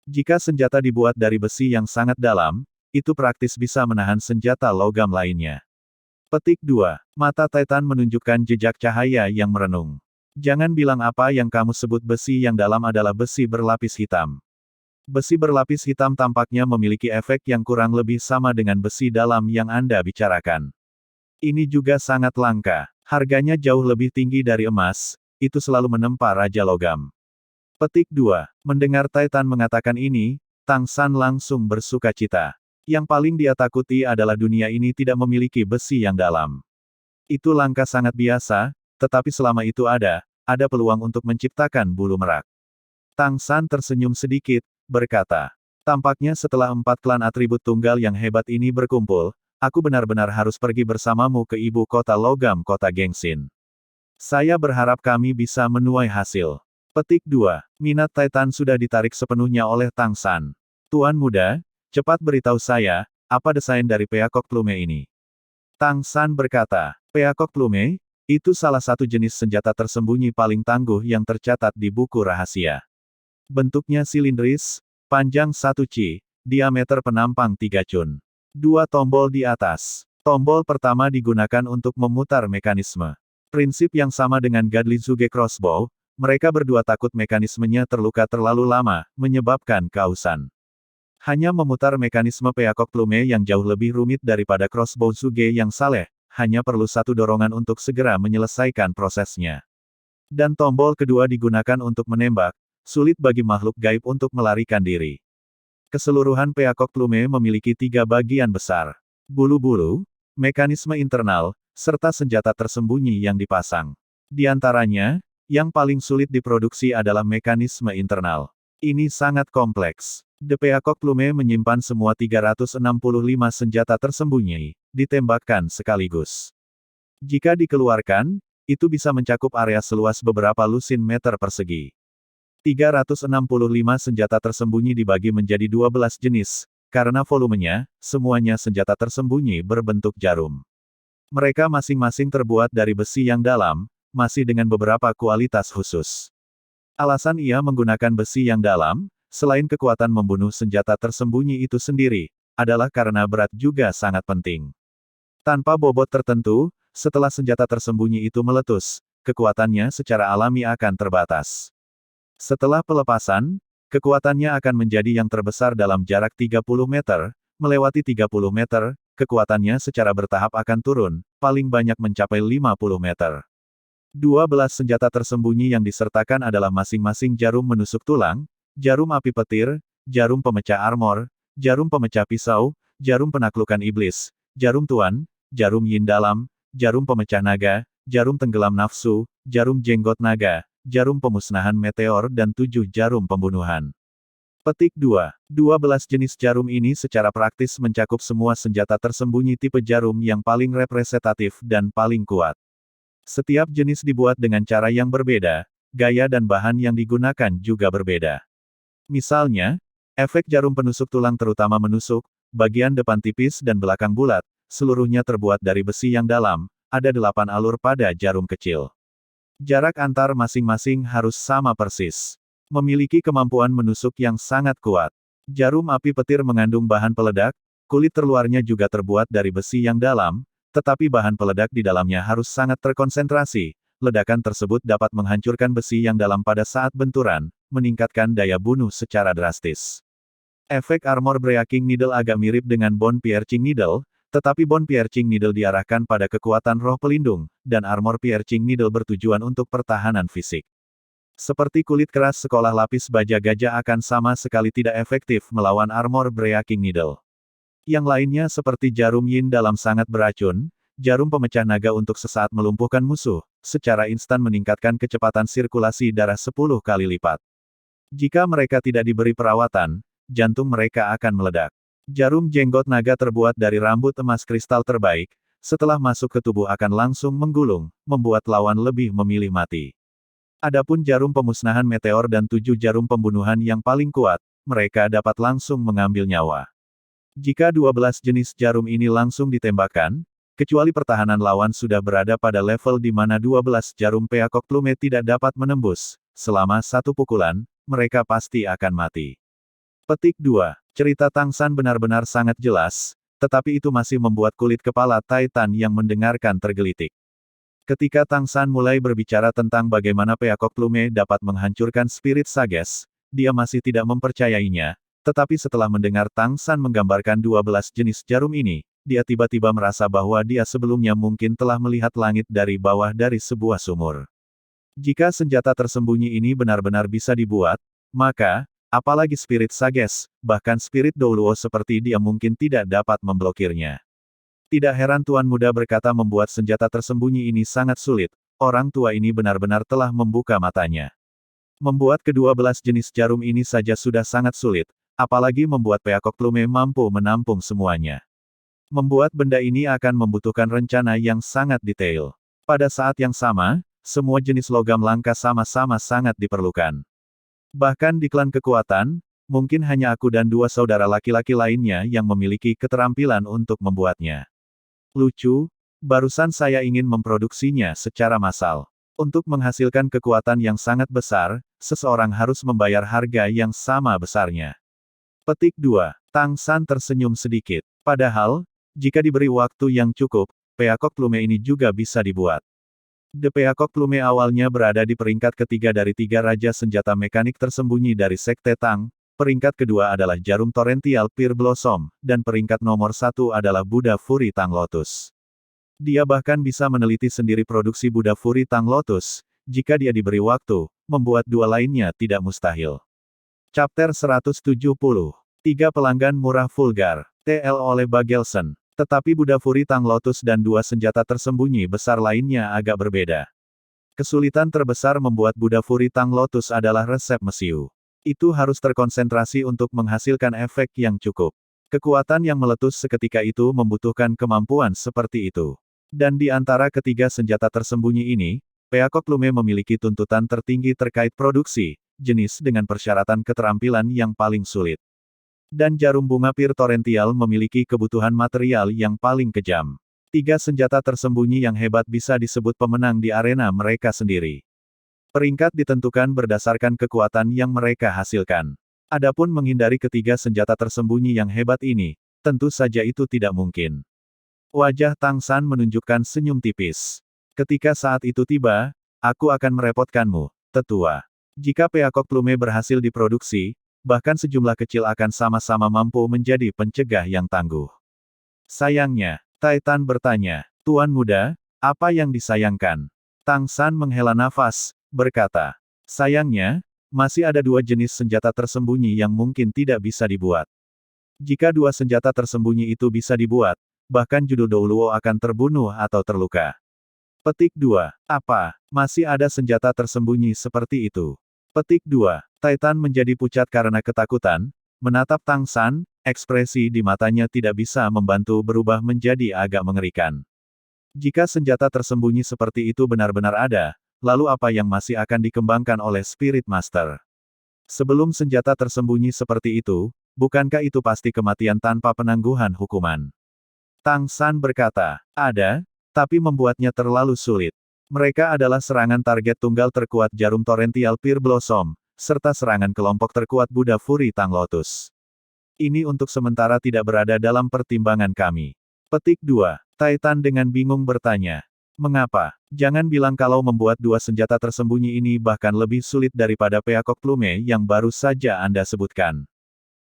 Speaker 1: Jika senjata dibuat dari besi yang sangat dalam, itu praktis bisa menahan senjata logam lainnya. Petik 2. Mata Titan menunjukkan jejak cahaya yang merenung. Jangan bilang apa yang kamu sebut besi yang dalam adalah besi berlapis hitam. Besi berlapis hitam tampaknya memiliki efek yang kurang lebih sama dengan besi dalam yang Anda bicarakan. Ini juga sangat langka. Harganya jauh lebih tinggi dari emas, itu selalu menempa Raja Logam. Petik 2. Mendengar Titan mengatakan ini, Tang San langsung bersukacita. Yang paling dia takuti adalah dunia ini tidak memiliki besi yang dalam. Itu langkah sangat biasa, tetapi selama itu ada peluang untuk menciptakan bulu merak. Tang San tersenyum sedikit, berkata, tampaknya setelah 4 klan atribut tunggal yang hebat ini berkumpul, aku benar-benar harus pergi bersamamu ke ibu kota logam kota Gengsin. Saya berharap kami bisa menuai hasil. Petik 2. Minat Titan sudah ditarik sepenuhnya oleh Tang San. Tuan muda, cepat beritahu saya, apa desain dari peacock plume ini? Tang San berkata, peacock plume, itu salah satu jenis senjata tersembunyi paling tangguh yang tercatat di buku rahasia. Bentuknya silindris, panjang 1 chi, diameter penampang 3 cun. 2 tombol di atas. Tombol pertama digunakan untuk memutar mekanisme. Prinsip yang sama dengan Godly Zuge Crossbow, mereka berdua takut mekanismenya terluka terlalu lama, menyebabkan keausan. Hanya memutar mekanisme peacock plume yang jauh lebih rumit daripada crossbow Zuge yang saleh, hanya perlu satu dorongan untuk segera menyelesaikan prosesnya. Dan tombol kedua digunakan untuk menembak, sulit bagi makhluk gaib untuk melarikan diri. Keseluruhan peacock plume memiliki 3 bagian besar. Bulu-bulu, mekanisme internal, serta senjata tersembunyi yang dipasang. Di antaranya, yang paling sulit diproduksi adalah mekanisme internal. Ini sangat kompleks. The Peacock Plume menyimpan semua 365 senjata tersembunyi, ditembakkan sekaligus. Jika dikeluarkan, itu bisa mencakup area seluas beberapa lusin meter persegi. 365 senjata tersembunyi dibagi menjadi 12 jenis, karena volumenya, semuanya senjata tersembunyi berbentuk jarum. Mereka masing-masing terbuat dari besi yang dalam, masih dengan beberapa kualitas khusus. Alasan ia menggunakan besi yang dalam, selain kekuatan membunuh senjata tersembunyi itu sendiri, adalah karena berat juga sangat penting. Tanpa bobot tertentu, setelah senjata tersembunyi itu meletus, kekuatannya secara alami akan terbatas. Setelah pelepasan, kekuatannya akan menjadi yang terbesar dalam jarak 30 meter, melewati 30 meter, kekuatannya secara bertahap akan turun, paling banyak mencapai 50 meter. 12 senjata tersembunyi yang disertakan adalah masing-masing jarum menusuk tulang, jarum api petir, jarum pemecah armor, jarum pemecah pisau, jarum penaklukan iblis, jarum tuan, jarum yin dalam, jarum pemecah naga, jarum tenggelam nafsu, jarum jenggot naga, jarum pemusnahan meteor dan 7 jarum pembunuhan. Petik 2. 12 jenis jarum ini secara praktis mencakup semua senjata tersembunyi tipe jarum yang paling representatif dan paling kuat. Setiap jenis dibuat dengan cara yang berbeda, gaya dan bahan yang digunakan juga berbeda. Misalnya, efek jarum penusuk tulang terutama menusuk, bagian depan tipis dan belakang bulat, seluruhnya terbuat dari besi yang dalam, ada 8 alur pada jarum kecil. Jarak antar masing-masing harus sama persis. Memiliki kemampuan menusuk yang sangat kuat. Jarum api petir mengandung bahan peledak, kulit terluarnya juga terbuat dari besi yang dalam, tetapi bahan peledak di dalamnya harus sangat terkonsentrasi. Ledakan tersebut dapat menghancurkan besi yang dalam pada saat benturan, meningkatkan daya bunuh secara drastis. Efek armor breaking needle agak mirip dengan bone piercing needle, tetapi bone piercing needle diarahkan pada kekuatan roh pelindung, dan armor piercing needle bertujuan untuk pertahanan fisik. Seperti kulit keras sekolah lapis baja gajah akan sama sekali tidak efektif melawan armor breaking needle. Yang lainnya seperti jarum yin dalam sangat beracun, jarum pemecah naga untuk sesaat melumpuhkan musuh, secara instan meningkatkan kecepatan sirkulasi darah 10 kali lipat. Jika mereka tidak diberi perawatan, jantung mereka akan meledak. Jarum jenggot naga terbuat dari rambut emas kristal terbaik, setelah masuk ke tubuh akan langsung menggulung, membuat lawan lebih memilih mati. Adapun jarum pemusnahan meteor dan 7 jarum pembunuhan yang paling kuat, mereka dapat langsung mengambil nyawa. Jika 12 jenis jarum ini langsung ditembakkan, kecuali pertahanan lawan sudah berada pada level di mana 12 jarum peacock plume tidak dapat menembus, selama satu pukulan, mereka pasti akan mati. Petik 2. Cerita Tang San benar-benar sangat jelas, tetapi itu masih membuat kulit kepala Titan yang mendengarkan tergelitik. Ketika Tang San mulai berbicara tentang bagaimana peacock plume dapat menghancurkan spirit Sages, dia masih tidak mempercayainya. Tetapi setelah mendengar Tang San menggambarkan 12 jenis jarum ini, dia tiba-tiba merasa bahwa dia sebelumnya mungkin telah melihat langit dari bawah dari sebuah sumur. Jika senjata tersembunyi ini benar-benar bisa dibuat, maka, Apalagi Spirit Sages, bahkan Spirit Douluo seperti dia mungkin tidak dapat memblokirnya. Tidak heran Tuan Muda berkata membuat senjata tersembunyi ini sangat sulit, orang tua ini benar-benar telah membuka matanya. Membuat ke-12 jenis jarum ini saja sudah sangat sulit, apalagi membuat Peacock Plume mampu menampung semuanya. Membuat benda ini akan membutuhkan rencana yang sangat detail. Pada saat yang sama, semua jenis logam langka sama-sama sangat diperlukan. Bahkan di klan kekuatan, mungkin hanya aku dan dua saudara laki-laki lainnya yang memiliki keterampilan untuk membuatnya. Lucu, barusan saya ingin memproduksinya secara massal. Untuk menghasilkan kekuatan yang sangat besar, seseorang harus membayar harga yang sama besarnya. Petik 2. Tang San tersenyum sedikit. Padahal, jika diberi waktu yang cukup, Peacock Plume ini juga bisa dibuat. The Peacock Plume awalnya berada di peringkat ketiga dari 3 raja senjata mekanik tersembunyi dari Sekte Tang, peringkat kedua adalah Jarum Torrential Pear Blossom, dan peringkat nomor 1 adalah Buddha Fury Tang Lotus. Dia bahkan bisa meneliti sendiri produksi Buddha Fury Tang Lotus, jika dia diberi waktu, membuat dua lainnya tidak mustahil. Chapter 170. 3 pelanggan murah vulgar. TL oleh Bagelson. Tetapi Buddha Fury Tang Lotus dan dua senjata tersembunyi besar lainnya agak berbeda. Kesulitan terbesar membuat Buddha Fury Tang Lotus adalah resep mesiu. Itu harus terkonsentrasi untuk menghasilkan efek yang cukup. Kekuatan yang meletus seketika itu membutuhkan kemampuan seperti itu. Dan di antara ketiga senjata tersembunyi ini, Peacock Plume memiliki tuntutan tertinggi terkait produksi, jenis dengan persyaratan keterampilan yang paling sulit. Dan jarum bunga Pear Torrential memiliki kebutuhan material yang paling kejam. 3 senjata tersembunyi yang hebat bisa disebut pemenang di arena mereka sendiri. Peringkat ditentukan berdasarkan kekuatan yang mereka hasilkan. Adapun menghindari ketiga senjata tersembunyi yang hebat ini, tentu saja itu tidak mungkin. Wajah Tang San menunjukkan senyum tipis. Ketika saat itu tiba, aku akan merepotkanmu, tetua. Jika Peacock Plume berhasil diproduksi, bahkan sejumlah kecil akan sama-sama mampu menjadi pencegah yang tangguh. Sayangnya, Titan bertanya, Tuan Muda, apa yang disayangkan? Tang San menghela nafas, berkata, sayangnya, masih ada 2 jenis senjata tersembunyi yang mungkin tidak bisa dibuat. Jika 2 senjata tersembunyi itu bisa dibuat, bahkan judul Douluo akan terbunuh atau terluka. Petik 2. Apa, masih ada senjata tersembunyi seperti itu? Petik 2. Titan menjadi pucat karena ketakutan, menatap Tang San, ekspresi di matanya tidak bisa membantu berubah menjadi agak mengerikan. Jika senjata tersembunyi seperti itu benar-benar ada, lalu apa yang masih akan dikembangkan oleh Spirit Master? Sebelum senjata tersembunyi seperti itu, bukankah itu pasti kematian tanpa penangguhan hukuman? Tang San berkata, ada, tapi membuatnya terlalu sulit. Mereka adalah serangan target tunggal terkuat Jarum Torrential Pear Blossom, serta serangan kelompok terkuat Buddha Fury Tang Lotus. Ini untuk sementara tidak berada dalam pertimbangan kami. Petik 2. Titan dengan bingung bertanya. Mengapa? Jangan bilang kalau membuat 2 senjata tersembunyi ini bahkan lebih sulit daripada Peacock Plume yang baru saja Anda sebutkan.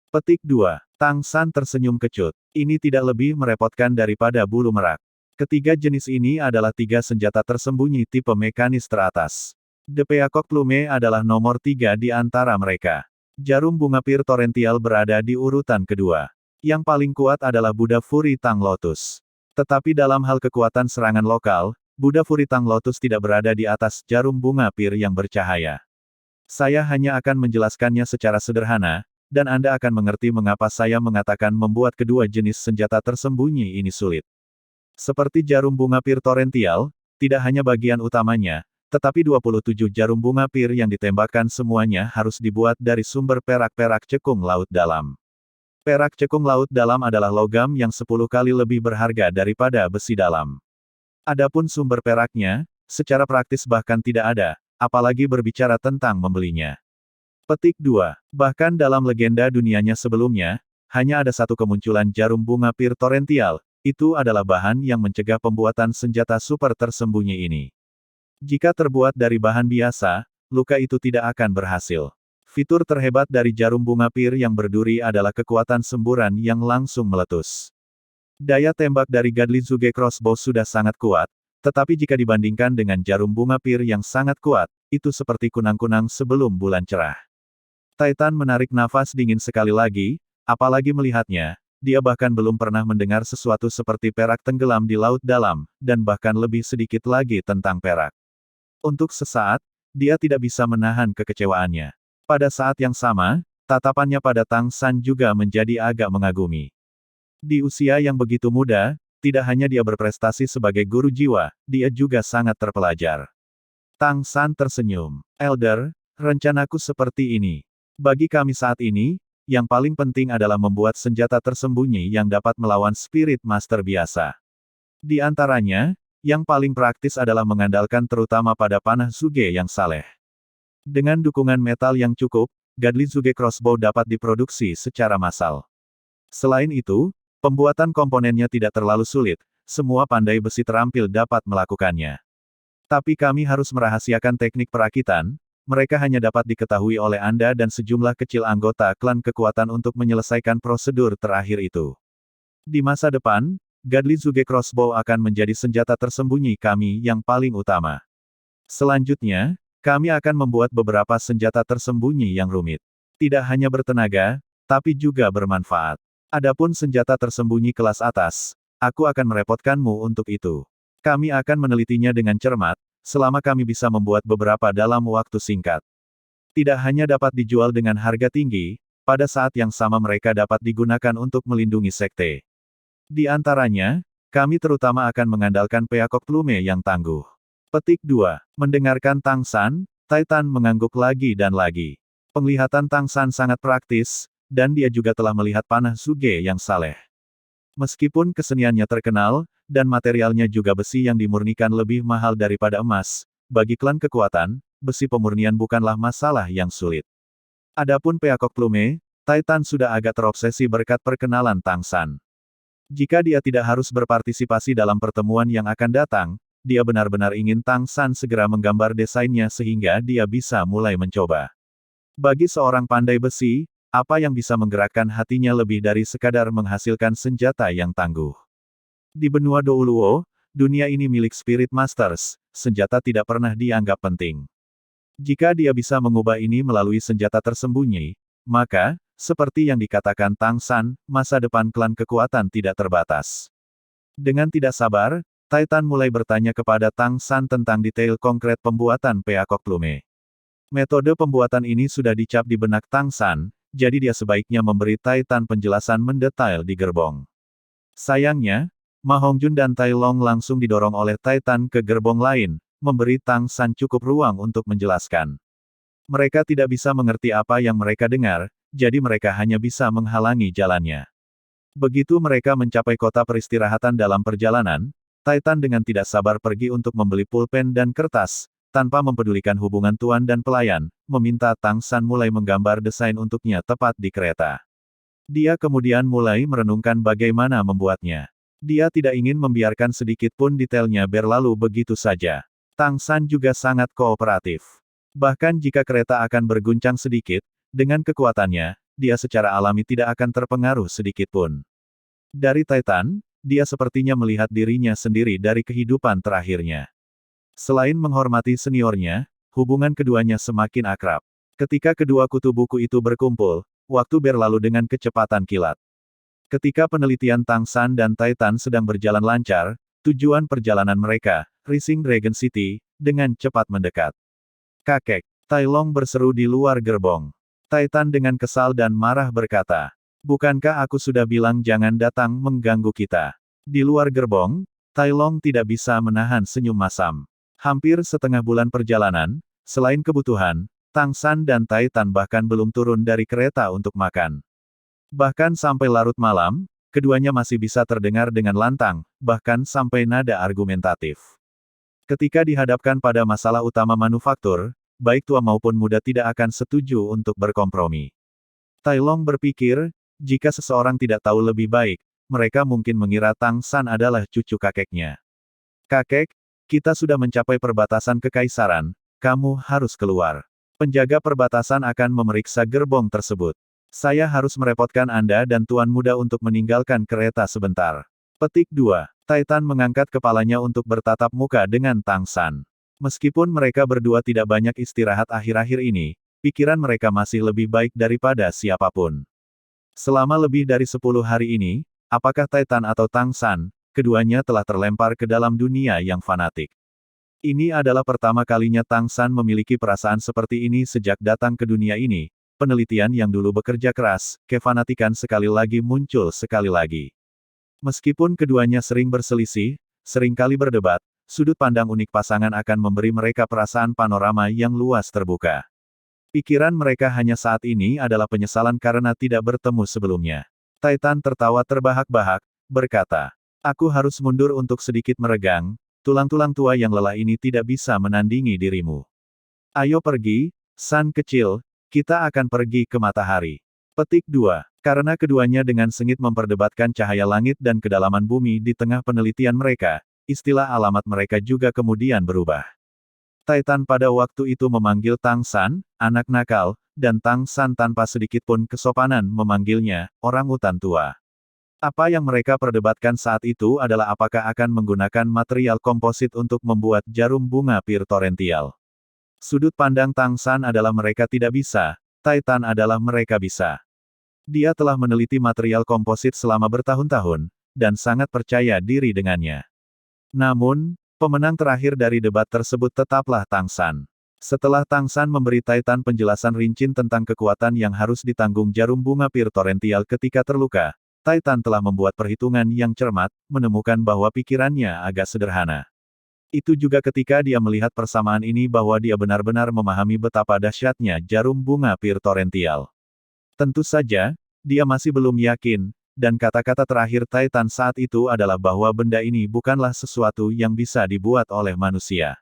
Speaker 1: Petik 2. Tang San tersenyum kecut. Ini tidak lebih merepotkan daripada bulu merak. Ketiga jenis ini adalah 3 senjata tersembunyi tipe mekanis teratas. The Peacock Plume adalah nomor 3 di antara mereka. Jarum bunga Pear Torrential berada di urutan kedua. Yang paling kuat adalah Buddha Fury Tang Lotus. Tetapi dalam hal kekuatan serangan lokal, Buddha Fury Tang Lotus tidak berada di atas jarum bunga Pear yang bercahaya. Saya hanya akan menjelaskannya secara sederhana, dan Anda akan mengerti mengapa saya mengatakan membuat kedua jenis senjata tersembunyi ini sulit. Seperti jarum bunga Pear Torrential, tidak hanya bagian utamanya, tetapi 27 jarum bunga Pear yang ditembakkan semuanya harus dibuat dari sumber perak-perak cekung laut dalam. Perak cekung laut dalam adalah logam yang 10 kali lebih berharga daripada besi dalam. Adapun sumber peraknya, secara praktis bahkan tidak ada, apalagi berbicara tentang membelinya. Petik 2. Bahkan dalam legenda dunianya sebelumnya, hanya ada satu kemunculan jarum bunga Pear Torrential. Itu adalah bahan yang mencegah pembuatan senjata super tersembunyi ini. Jika terbuat dari bahan biasa, luka itu tidak akan berhasil. Fitur terhebat dari jarum bunga Pear yang berduri adalah kekuatan semburan yang langsung meletus. Daya tembak dari Godly Zuge Crossbow sudah sangat kuat, tetapi jika dibandingkan dengan jarum bunga Pear yang sangat kuat, itu seperti kunang-kunang sebelum bulan cerah. Titan menarik nafas dingin sekali lagi, apalagi melihatnya, dia bahkan belum pernah mendengar sesuatu seperti perak tenggelam di laut dalam, dan bahkan lebih sedikit lagi tentang perak. Untuk sesaat, dia tidak bisa menahan kekecewaannya. Pada saat yang sama, tatapannya pada Tang San juga menjadi agak mengagumi. Di usia yang begitu muda, tidak hanya dia berprestasi sebagai guru jiwa, dia juga sangat terpelajar. Tang San tersenyum. Elder, rencanaku seperti ini. Bagi kami saat ini, yang paling penting adalah membuat senjata tersembunyi yang dapat melawan Spirit Master biasa. Di antaranya, yang paling praktis adalah mengandalkan terutama pada panah Zuge yang saleh. Dengan dukungan metal yang cukup, Godly Zuge Crossbow dapat diproduksi secara massal. Selain itu, pembuatan komponennya tidak terlalu sulit, semua pandai besi terampil dapat melakukannya. Tapi kami harus merahasiakan teknik perakitan, mereka hanya dapat diketahui oleh Anda dan sejumlah kecil anggota klan kekuatan untuk menyelesaikan prosedur terakhir itu. Di masa depan, Godly Zuge Crossbow akan menjadi senjata tersembunyi kami yang paling utama. Selanjutnya, kami akan membuat beberapa senjata tersembunyi yang rumit. Tidak hanya bertenaga, tapi juga bermanfaat. Adapun senjata tersembunyi kelas atas, aku akan merepotkanmu untuk itu. Kami akan menelitinya dengan cermat, selama kami bisa membuat beberapa dalam waktu singkat. Tidak hanya dapat dijual dengan harga tinggi, pada saat yang sama mereka dapat digunakan untuk melindungi sekte. Di antaranya, kami terutama akan mengandalkan Peacock Plume yang tangguh. Petik 2. Mendengarkan Tang San, Titan mengangguk lagi dan lagi. Penglihatan Tang San sangat praktis, dan dia juga telah melihat panah Zuge yang saleh. Meskipun keseniannya terkenal, dan materialnya juga besi yang dimurnikan lebih mahal daripada emas, bagi klan kekuatan, besi pemurnian bukanlah masalah yang sulit. Adapun Peacock Plume, Titan sudah agak terobsesi berkat perkenalan Tang San. Jika dia tidak harus berpartisipasi dalam pertemuan yang akan datang, dia benar-benar ingin Tang San segera menggambar desainnya sehingga dia bisa mulai mencoba. Bagi seorang pandai besi, apa yang bisa menggerakkan hatinya lebih dari sekadar menghasilkan senjata yang tangguh. Di benua Douluo, dunia ini milik Spirit Masters, senjata tidak pernah dianggap penting. Jika dia bisa mengubah ini melalui senjata tersembunyi, maka, seperti yang dikatakan Tang San, masa depan klan kekuatan tidak terbatas. Dengan tidak sabar, Titan mulai bertanya kepada Tang San tentang detail konkret pembuatan Peacock Plume. Metode pembuatan ini sudah dicap di benak Tang San, jadi dia sebaiknya memberi Titan penjelasan mendetail di gerbong. Sayangnya, Ma Hongjun dan Tai Long langsung didorong oleh Titan ke gerbong lain, memberi Tang San cukup ruang untuk menjelaskan. Mereka tidak bisa mengerti apa yang mereka dengar, jadi mereka hanya bisa menghalangi jalannya. Begitu mereka mencapai kota peristirahatan dalam perjalanan, Titan dengan tidak sabar pergi untuk membeli pulpen dan kertas, tanpa mempedulikan hubungan tuan dan pelayan, meminta Tang San mulai menggambar desain untuknya tepat di kereta. Dia kemudian mulai merenungkan bagaimana membuatnya. Dia tidak ingin membiarkan sedikit pun detailnya berlalu begitu saja. Tang San juga sangat kooperatif. Bahkan jika kereta akan berguncang sedikit, dengan kekuatannya, dia secara alami tidak akan terpengaruh sedikit pun. Dari Titan, dia sepertinya melihat dirinya sendiri dari kehidupan terakhirnya. Selain menghormati seniornya, hubungan keduanya semakin akrab. Ketika kedua kutu buku itu berkumpul, waktu berlalu dengan kecepatan kilat. Ketika penelitian Tang San dan Titan sedang berjalan lancar, tujuan perjalanan mereka, Rising Dragon City, dengan cepat mendekat. Kakek, Tai Long berseru di luar gerbong. Titan dengan kesal dan marah berkata, "Bukankah aku sudah bilang jangan datang mengganggu kita?" Di luar gerbong, Tai Long tidak bisa menahan senyum masam. Hampir setengah bulan perjalanan, selain kebutuhan, Tang San dan Titan bahkan belum turun dari kereta untuk makan. Bahkan sampai larut malam, keduanya masih bisa terdengar dengan lantang, bahkan sampai nada argumentatif. Ketika dihadapkan pada masalah utama manufaktur, baik tua maupun muda tidak akan setuju untuk berkompromi. Tai Long berpikir, jika seseorang tidak tahu lebih baik, mereka mungkin mengira Tang San adalah cucu kakeknya. "Kakek, kita sudah mencapai perbatasan kekaisaran, kamu harus keluar. Penjaga perbatasan akan memeriksa gerbong tersebut. Saya harus merepotkan Anda dan Tuan Muda untuk meninggalkan kereta sebentar." Petik 2. Titan mengangkat kepalanya untuk bertatap muka dengan Tang San. Meskipun mereka berdua tidak banyak istirahat akhir-akhir ini, pikiran mereka masih lebih baik daripada siapapun. Selama lebih dari 10 hari ini, apakah Titan atau Tang San, keduanya telah terlempar ke dalam dunia yang fanatik. Ini adalah pertama kalinya Tang San memiliki perasaan seperti ini sejak datang ke dunia ini. Penelitian yang dulu bekerja keras, kefanatikan sekali lagi muncul sekali lagi. Meskipun keduanya sering berselisih, seringkali berdebat, sudut pandang unik pasangan akan memberi mereka perasaan panorama yang luas terbuka. Pikiran mereka hanya saat ini adalah penyesalan karena tidak bertemu sebelumnya. Titan tertawa terbahak-bahak, berkata, "Aku harus mundur untuk sedikit meregang. Tulang-tulang tua yang lelah ini tidak bisa menandingi dirimu. Ayo pergi, San kecil, kita akan pergi ke matahari." Petik 2. Karena keduanya dengan sengit memperdebatkan cahaya langit dan kedalaman bumi di tengah penelitian mereka, istilah alamat mereka juga kemudian berubah. Titan pada waktu itu memanggil Tang San, anak nakal, dan Tang San tanpa sedikitpun kesopanan memanggilnya, orang utan tua. Apa yang mereka perdebatkan saat itu adalah apakah akan menggunakan material komposit untuk membuat jarum bunga pir torrential. Sudut pandang Tang San adalah mereka tidak bisa, Titan adalah mereka bisa. Dia telah meneliti material komposit selama bertahun-tahun, dan sangat percaya diri dengannya. Namun, pemenang terakhir dari debat tersebut tetaplah Tang San. Setelah Tang San memberi Titan penjelasan rinci tentang kekuatan yang harus ditanggung jarum bunga pir torrential ketika terluka, Titan telah membuat perhitungan yang cermat, menemukan bahwa pikirannya agak sederhana. Itu juga ketika dia melihat persamaan ini bahwa dia benar-benar memahami betapa dahsyatnya jarum bunga pir torrential. Tentu saja, dia masih belum yakin, dan kata-kata terakhir Titan saat itu adalah bahwa benda ini bukanlah sesuatu yang bisa dibuat oleh manusia.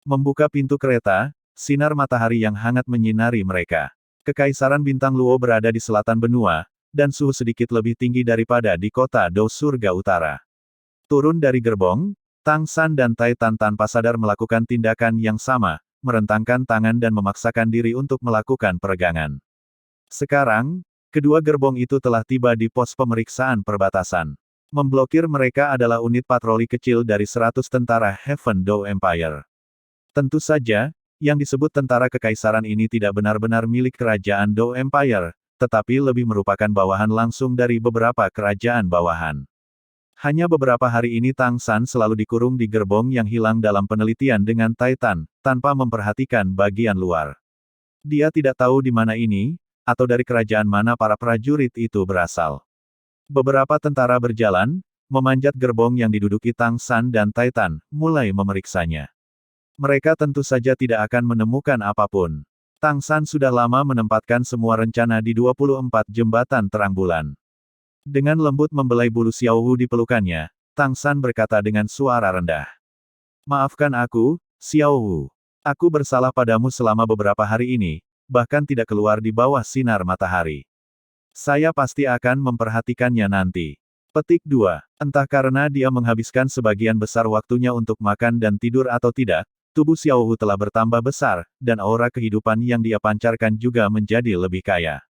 Speaker 1: Membuka pintu kereta, sinar matahari yang hangat menyinari mereka. Kekaisaran Bintang Luo berada di selatan benua, dan suhu sedikit lebih tinggi daripada di kota Dou Surga Utara. Turun dari gerbong, Tang San dan Titan tanpa sadar melakukan tindakan yang sama, merentangkan tangan dan memaksakan diri untuk melakukan peregangan. Sekarang, kedua gerbong itu telah tiba di pos pemeriksaan perbatasan. Memblokir mereka adalah unit patroli kecil dari 100 tentara Heaven Dou Empire. Tentu saja, yang disebut tentara kekaisaran ini tidak benar-benar milik kerajaan Dou Empire, tetapi lebih merupakan bawahan langsung dari beberapa kerajaan bawahan. Hanya beberapa hari ini Tang San selalu dikurung di gerbong yang hilang dalam penelitian dengan Titan, tanpa memperhatikan bagian luar. Dia tidak tahu di mana ini, atau dari kerajaan mana para prajurit itu berasal. Beberapa tentara berjalan, memanjat gerbong yang diduduki Tang San dan Titan, mulai memeriksanya. Mereka tentu saja tidak akan menemukan apapun. Tang San sudah lama menempatkan semua rencana di 24 jembatan terang bulan. Dengan lembut membelai bulu Xiao Wu di pelukannya, Tang San berkata dengan suara rendah. "Maafkan aku, Xiao Wu. Aku bersalah padamu selama beberapa hari ini, bahkan tidak keluar di bawah sinar matahari. Saya pasti akan memperhatikannya nanti." Petik 2. Entah karena dia menghabiskan sebagian besar waktunya untuk makan dan tidur atau tidak, tubuh Xiao Wu telah bertambah besar, dan aura kehidupan yang dia pancarkan juga menjadi lebih kaya.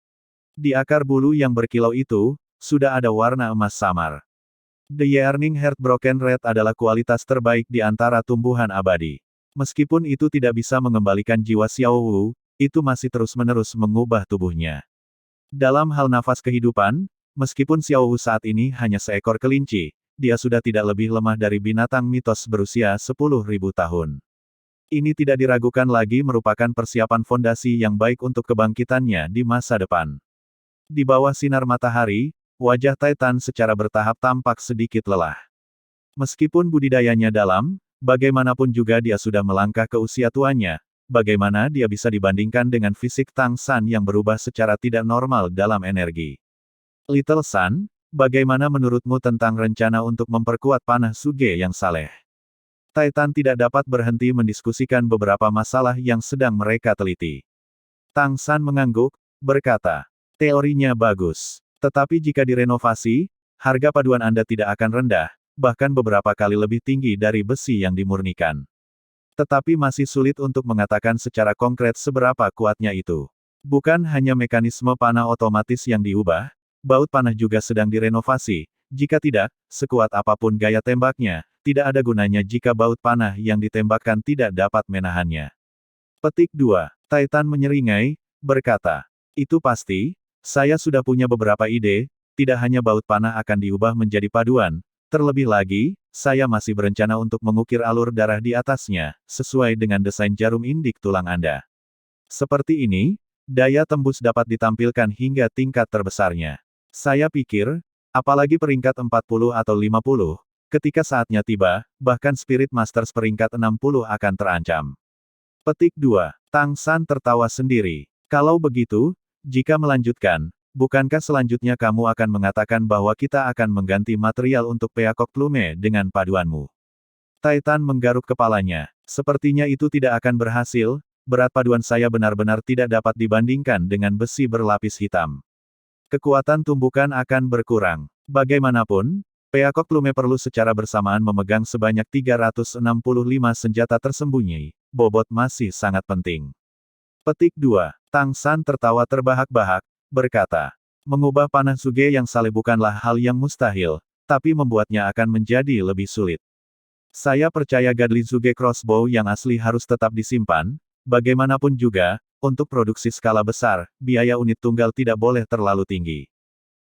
Speaker 1: Di akar bulu yang berkilau itu, sudah ada warna emas samar. The Yearning Heart Broken Red adalah kualitas terbaik di antara tumbuhan abadi. Meskipun itu tidak bisa mengembalikan jiwa Xiao Wu, itu masih terus-menerus mengubah tubuhnya. Dalam hal nafas kehidupan, meskipun Xiao Wu saat ini hanya seekor kelinci, dia sudah tidak lebih lemah dari binatang mitos berusia 10.000 tahun. Ini tidak diragukan lagi merupakan persiapan fondasi yang baik untuk kebangkitannya di masa depan. Di bawah sinar matahari, wajah Titan secara bertahap tampak sedikit lelah. Meskipun budidayanya dalam, bagaimanapun juga dia sudah melangkah ke usia tuanya, bagaimana dia bisa dibandingkan dengan fisik Tang San yang berubah secara tidak normal dalam energi. Little San, bagaimana menurutmu tentang rencana untuk memperkuat panah Suge yang saleh? Titan tidak dapat berhenti mendiskusikan beberapa masalah yang sedang mereka teliti. Tang San mengangguk, berkata, "Teorinya bagus. Tetapi jika direnovasi, harga paduan Anda tidak akan rendah, bahkan beberapa kali lebih tinggi dari besi yang dimurnikan. Tetapi masih sulit untuk mengatakan secara konkret seberapa kuatnya itu. Bukan hanya mekanisme panah otomatis yang diubah, baut panah juga sedang direnovasi. Jika tidak, sekuat apapun gaya tembaknya, tidak ada gunanya jika baut panah yang ditembakkan tidak dapat menahannya." Petik 2. Titan menyeringai, berkata, itu pasti, saya sudah punya beberapa ide, tidak hanya baut panah akan diubah menjadi paduan, terlebih lagi, saya masih berencana untuk mengukir alur darah di atasnya, sesuai dengan desain jarum indik tulang Anda. Seperti ini, daya tembus dapat ditampilkan hingga tingkat terbesarnya. Saya pikir, apalagi peringkat 40 atau 50, ketika saatnya tiba, bahkan Spirit Masters peringkat 60 akan terancam. Petik 2. Tang San tertawa sendiri. Kalau begitu, jika melanjutkan, bukankah selanjutnya kamu akan mengatakan bahwa kita akan mengganti material untuk peakok plume dengan paduanmu? Titan menggaruk kepalanya. Sepertinya itu tidak akan berhasil, berat paduan saya benar-benar tidak dapat dibandingkan dengan besi berlapis hitam. Kekuatan tumbukan akan berkurang. Bagaimanapun, peakok plume perlu secara bersamaan memegang sebanyak 365 senjata tersembunyi. Bobot masih sangat penting. Petik 2. Tang San tertawa terbahak-bahak, berkata, mengubah panah Suge yang saleh bukanlah hal yang mustahil, tapi membuatnya akan menjadi lebih sulit. Saya percaya Godly Suge Crossbow yang asli harus tetap disimpan, bagaimanapun juga, untuk produksi skala besar, biaya unit tunggal tidak boleh terlalu tinggi.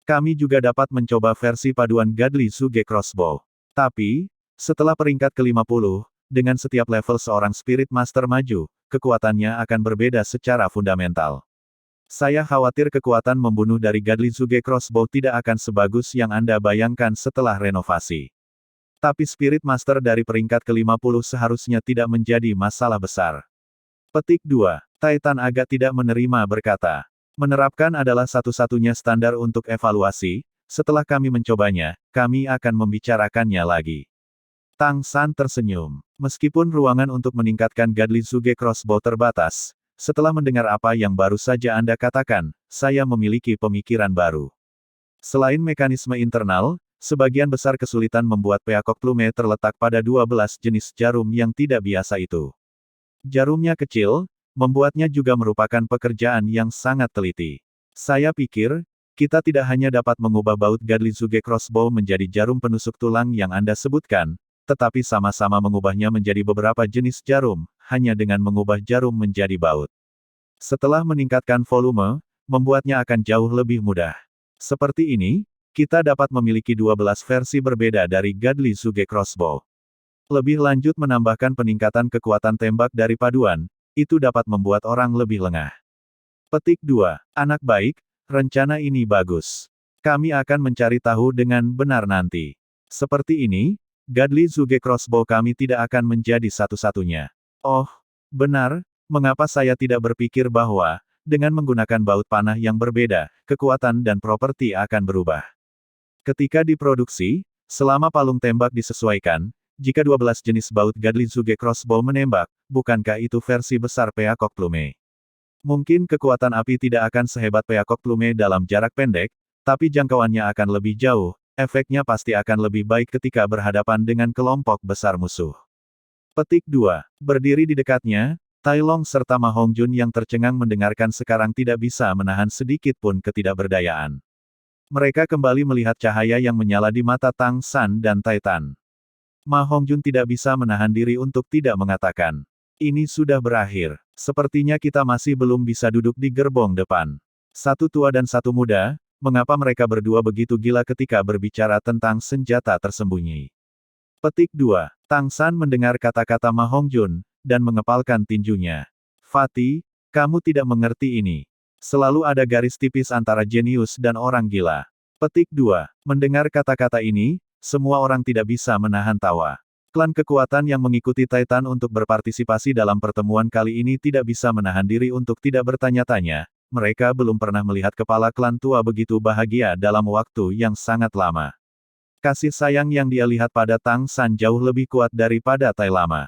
Speaker 1: Kami juga dapat mencoba versi paduan Godly Suge Crossbow. Tapi, setelah peringkat ke-50, dengan setiap level seorang Spirit Master maju, kekuatannya akan berbeda secara fundamental. Saya khawatir kekuatan membunuh dari Godly Suge Crossbow tidak akan sebagus yang Anda bayangkan setelah renovasi. Tapi Spirit Master dari peringkat ke-50 seharusnya tidak menjadi masalah besar. Petik 2. Titan agak tidak menerima berkata, menerapkan adalah satu-satunya standar untuk evaluasi, setelah kami mencobanya, kami akan membicarakannya lagi. Tang San tersenyum. Meskipun ruangan untuk meningkatkan Godly Suge Crossbow terbatas, setelah mendengar apa yang baru saja Anda katakan, saya memiliki pemikiran baru. Selain mekanisme internal, sebagian besar kesulitan membuat peakok plume terletak pada 12 jenis jarum yang tidak biasa itu. Jarumnya kecil, membuatnya juga merupakan pekerjaan yang sangat teliti. Saya pikir, kita tidak hanya dapat mengubah baut Godly Suge Crossbow menjadi jarum penusuk tulang yang Anda sebutkan, tetapi sama-sama mengubahnya menjadi beberapa jenis jarum, hanya dengan mengubah jarum menjadi baut. Setelah meningkatkan volume, membuatnya akan jauh lebih mudah. Seperti ini, kita dapat memiliki 12 versi berbeda dari Godly Suge Crossbow. Lebih lanjut menambahkan peningkatan kekuatan tembak dari paduan, itu dapat membuat orang lebih lengah. Petik 2. Anak baik, rencana ini bagus. Kami akan mencari tahu dengan benar nanti. Seperti ini, Godly Suge Crossbow kami tidak akan menjadi satu-satunya. Oh, benar, mengapa saya tidak berpikir bahwa, dengan menggunakan baut panah yang berbeda, kekuatan dan properti akan berubah. Ketika diproduksi, selama palung tembak disesuaikan, jika 12 jenis baut Godly Suge Crossbow menembak, bukankah itu versi besar peakok plume? Mungkin kekuatan api tidak akan sehebat peakok plume dalam jarak pendek, tapi jangkauannya akan lebih jauh, efeknya pasti akan lebih baik ketika berhadapan dengan kelompok besar musuh. Petik 2. Berdiri di dekatnya, Tai Long serta Ma Hongjun yang tercengang mendengarkan sekarang tidak bisa menahan sedikit pun ketidakberdayaan. Mereka kembali melihat cahaya yang menyala di mata Tang San dan Titan. Ma Hongjun tidak bisa menahan diri untuk tidak mengatakan, ini sudah berakhir. Sepertinya kita masih belum bisa duduk di gerbong depan. Satu tua dan satu muda, mengapa mereka berdua begitu gila ketika berbicara tentang senjata tersembunyi? Petik 2. Tang San mendengar kata-kata Ma Hongjun, dan mengepalkan tinjunya. Fatih, kamu tidak mengerti ini. Selalu ada garis tipis antara jenius dan orang gila. Petik 2. Mendengar kata-kata ini, semua orang tidak bisa menahan tawa. Klan kekuatan yang mengikuti Titan untuk berpartisipasi dalam pertemuan kali ini tidak bisa menahan diri untuk tidak bertanya-tanya. Mereka belum pernah melihat kepala klan tua begitu bahagia dalam waktu yang sangat lama. Kasih sayang yang dia lihat pada Tang San jauh lebih kuat daripada Tai Lama.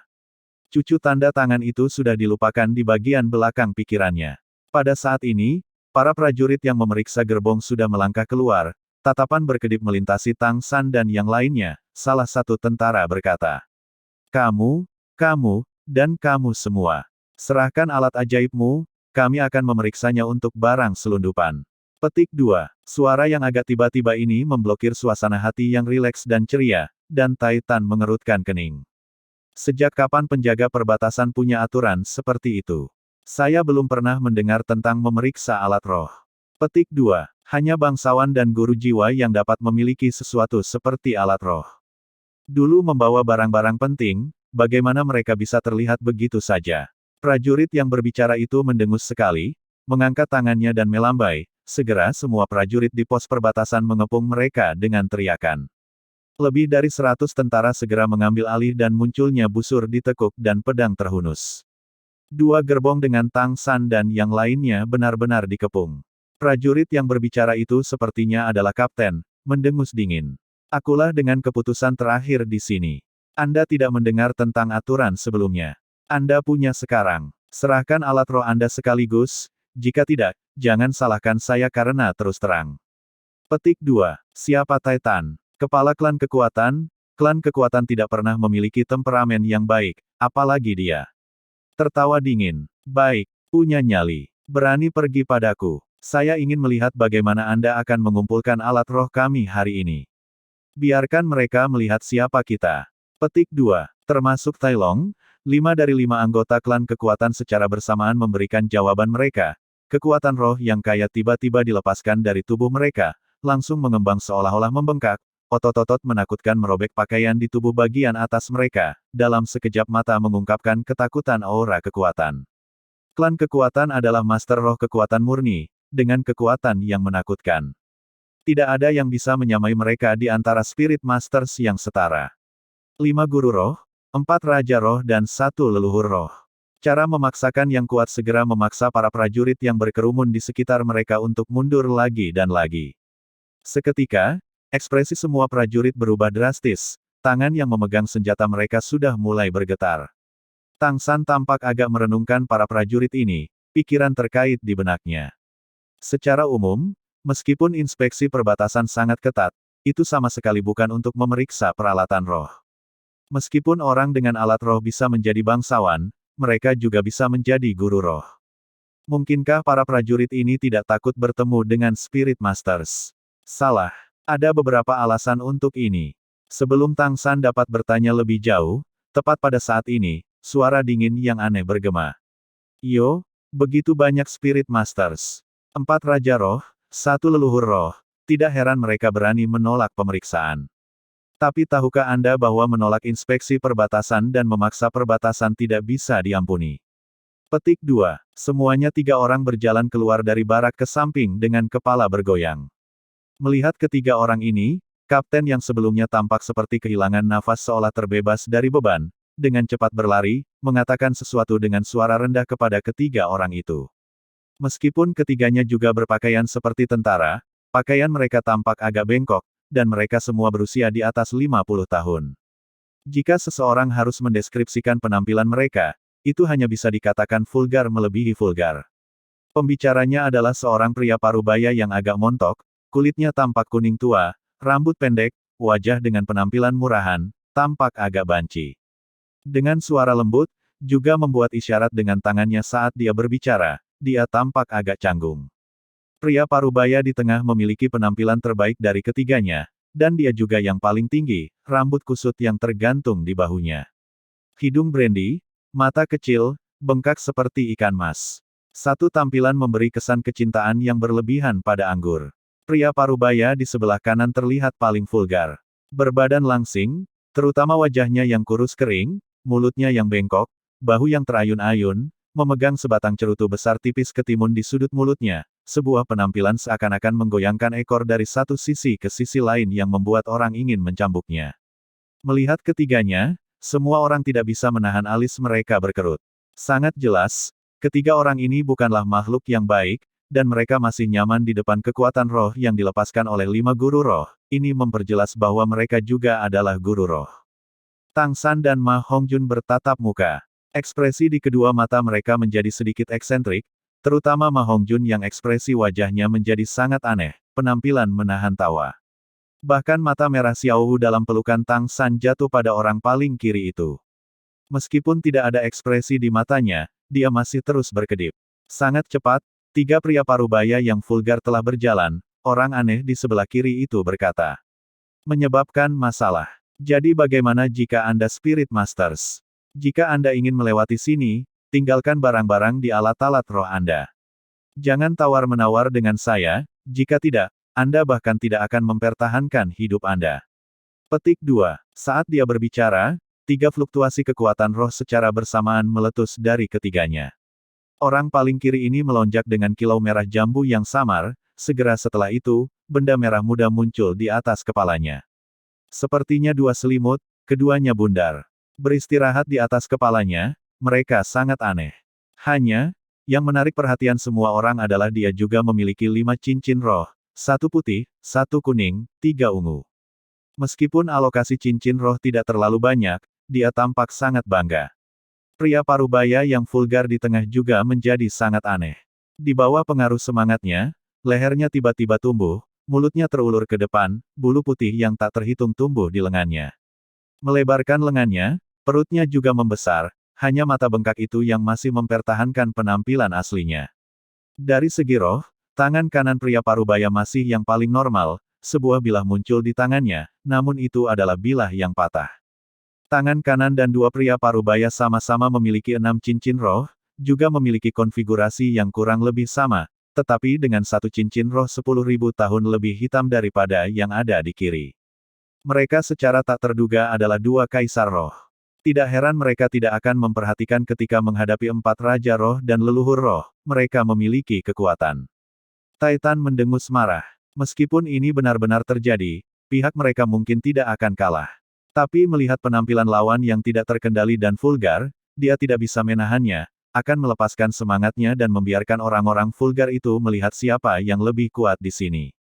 Speaker 1: Cucu tanda tangan itu sudah dilupakan di bagian belakang pikirannya. Pada saat ini, para prajurit yang memeriksa gerbong sudah melangkah keluar. Tatapan berkedip melintasi Tang San dan yang lainnya, salah satu tentara berkata. Kamu, dan kamu semua. Serahkan alat ajaibmu, kami akan memeriksanya untuk barang selundupan. Petik 2. Suara yang agak tiba-tiba ini memblokir suasana hati yang rileks dan ceria, dan Titan mengerutkan kening. Sejak kapan penjaga perbatasan punya aturan seperti itu? Saya belum pernah mendengar tentang memeriksa alat roh. Petik 2. Hanya bangsawan dan guru jiwa yang dapat memiliki sesuatu seperti alat roh. Dulu membawa barang-barang penting, bagaimana mereka bisa terlihat begitu saja? Prajurit yang berbicara itu mendengus sekali, mengangkat tangannya dan melambai. Segera semua prajurit di pos perbatasan mengepung mereka dengan teriakan. Lebih dari 100 tentara segera mengambil alih dan munculnya busur ditekuk dan pedang terhunus. 2 gerbong dengan Tang San dan yang lainnya benar-benar dikepung. Prajurit yang berbicara itu sepertinya adalah kapten, mendengus dingin. Akulah dengan keputusan terakhir di sini. Anda tidak mendengar tentang aturan sebelumnya. Anda punya sekarang. Serahkan alat roh Anda sekaligus, jika tidak, jangan salahkan saya karena terus terang. Petik 2. Siapa Titan? Kepala klan kekuatan tidak pernah memiliki temperamen yang baik, apalagi dia. Tertawa dingin. Baik, punya nyali. Berani pergi padaku. Saya ingin melihat bagaimana Anda akan mengumpulkan alat roh kami hari ini. Biarkan mereka melihat siapa kita. Petik 2. Termasuk Tai Long, 5 dari 5 anggota klan kekuatan secara bersamaan memberikan jawaban mereka. Kekuatan roh yang kaya tiba-tiba dilepaskan dari tubuh mereka, langsung mengembang seolah-olah membengkak, otot-otot menakutkan merobek pakaian di tubuh bagian atas mereka, dalam sekejap mata mengungkapkan ketakutan aura kekuatan. Klan kekuatan adalah master roh kekuatan murni, dengan kekuatan yang menakutkan. Tidak ada yang bisa menyamai mereka di antara Spirit Masters yang setara. 5 guru roh, 4 raja roh dan 1 leluhur roh. Cara memaksakan yang kuat segera memaksa para prajurit yang berkerumun di sekitar mereka untuk mundur lagi dan lagi. Seketika, ekspresi semua prajurit berubah drastis, tangan yang memegang senjata mereka sudah mulai bergetar. Tang San tampak agak merenungkan para prajurit ini, pikiran terkait di benaknya. Secara umum, meskipun inspeksi perbatasan sangat ketat, itu sama sekali bukan untuk memeriksa peralatan roh. Meskipun orang dengan alat roh bisa menjadi bangsawan, mereka juga bisa menjadi guru roh. Mungkinkah para prajurit ini tidak takut bertemu dengan Spirit Masters? Salah. Ada beberapa alasan untuk ini. Sebelum Tang San dapat bertanya lebih jauh, tepat pada saat ini, suara dingin yang aneh bergema. Yo, begitu banyak Spirit Masters. 4 raja roh, 1 leluhur roh, tidak heran mereka berani menolak pemeriksaan. Tapi tahukah Anda bahwa menolak inspeksi perbatasan dan memaksa perbatasan tidak bisa diampuni? Petik 2. Semuanya 3 orang berjalan keluar dari barak ke samping dengan kepala bergoyang. Melihat ketiga orang ini, kapten yang sebelumnya tampak seperti kehilangan nafas seolah terbebas dari beban, dengan cepat berlari, mengatakan sesuatu dengan suara rendah kepada ketiga orang itu. Meskipun ketiganya juga berpakaian seperti tentara, pakaian mereka tampak agak bengkok, dan mereka semua berusia di atas 50 tahun. Jika seseorang harus mendeskripsikan penampilan mereka, itu hanya bisa dikatakan vulgar melebihi vulgar. Pembicaranya adalah seorang pria parubaya yang agak montok, kulitnya tampak kuning tua, rambut pendek, wajah dengan penampilan murahan, tampak agak banci. Dengan suara lembut, juga membuat isyarat dengan tangannya saat dia berbicara, dia tampak agak canggung. Pria parubaya di tengah memiliki penampilan terbaik dari ketiganya, dan dia juga yang paling tinggi, rambut kusut yang tergantung di bahunya. Hidung brandy, mata kecil, bengkak seperti ikan mas. Satu tampilan memberi kesan kecintaan yang berlebihan pada anggur. Pria parubaya di sebelah kanan terlihat paling vulgar. Berbadan langsing, terutama wajahnya yang kurus kering, mulutnya yang bengkok, bahu yang terayun-ayun, memegang sebatang cerutu besar tipis ketimun di sudut mulutnya, sebuah penampilan seakan-akan menggoyangkan ekor dari satu sisi ke sisi lain yang membuat orang ingin mencambuknya. Melihat ketiganya, semua orang tidak bisa menahan alis mereka berkerut. Sangat jelas, ketiga orang ini bukanlah makhluk yang baik, dan mereka masih nyaman di depan kekuatan roh yang dilepaskan oleh 5 guru roh. Ini memperjelas bahwa mereka juga adalah guru roh. Tang San dan Ma Hongjun bertatap muka. Ekspresi di kedua mata mereka menjadi sedikit eksentrik, terutama Ma Hongjun yang ekspresi wajahnya menjadi sangat aneh, penampilan menahan tawa. Bahkan mata merah Xiaohu dalam pelukan Tang San jatuh pada orang paling kiri itu. Meskipun tidak ada ekspresi di matanya, dia masih terus berkedip. Sangat cepat, 3 pria parubaya yang vulgar telah berjalan, orang aneh di sebelah kiri itu berkata. Menyebabkan masalah. Jadi bagaimana jika Anda Spirit Masters? Jika Anda ingin melewati sini, tinggalkan barang-barang di alat-alat roh Anda. Jangan tawar-menawar dengan saya, jika tidak, Anda bahkan tidak akan mempertahankan hidup Anda. Petik 2. Saat dia berbicara, 3 fluktuasi kekuatan roh secara bersamaan meletus dari ketiganya. Orang paling kiri ini melonjak dengan kilau merah jambu yang samar, segera setelah itu, benda merah muda muncul di atas kepalanya. Sepertinya 2 selimut, keduanya bundar. Beristirahat di atas kepalanya, mereka sangat aneh. Hanya, yang menarik perhatian semua orang adalah dia juga memiliki 5 cincin roh, 1 putih, 1 kuning, 3 ungu. Meskipun alokasi cincin roh tidak terlalu banyak, dia tampak sangat bangga. Pria parubaya yang vulgar di tengah juga menjadi sangat aneh. Di bawah pengaruh semangatnya, lehernya tiba-tiba tumbuh, mulutnya terulur ke depan, bulu putih yang tak terhitung tumbuh di lengannya. Melebarkan lengannya, perutnya juga membesar, hanya mata bengkak itu yang masih mempertahankan penampilan aslinya. Dari segi roh, tangan kanan pria parubaya masih yang paling normal, sebuah bilah muncul di tangannya, namun itu adalah bilah yang patah. Tangan kanan dan 2 pria parubaya sama-sama memiliki 6 cincin roh, juga memiliki konfigurasi yang kurang lebih sama, tetapi dengan 1 cincin roh 10.000 tahun lebih hitam daripada yang ada di kiri. Mereka secara tak terduga adalah 2 kaisar roh. Tidak heran mereka tidak akan memperhatikan ketika menghadapi 4 raja roh dan leluhur roh, mereka memiliki kekuatan. Titan mendengus marah. Meskipun ini benar-benar terjadi, pihak mereka mungkin tidak akan kalah. Tapi melihat penampilan lawan yang tidak terkendali dan vulgar, dia tidak bisa menahannya, akan melepaskan semangatnya dan membiarkan orang-orang vulgar itu melihat siapa yang lebih kuat di sini.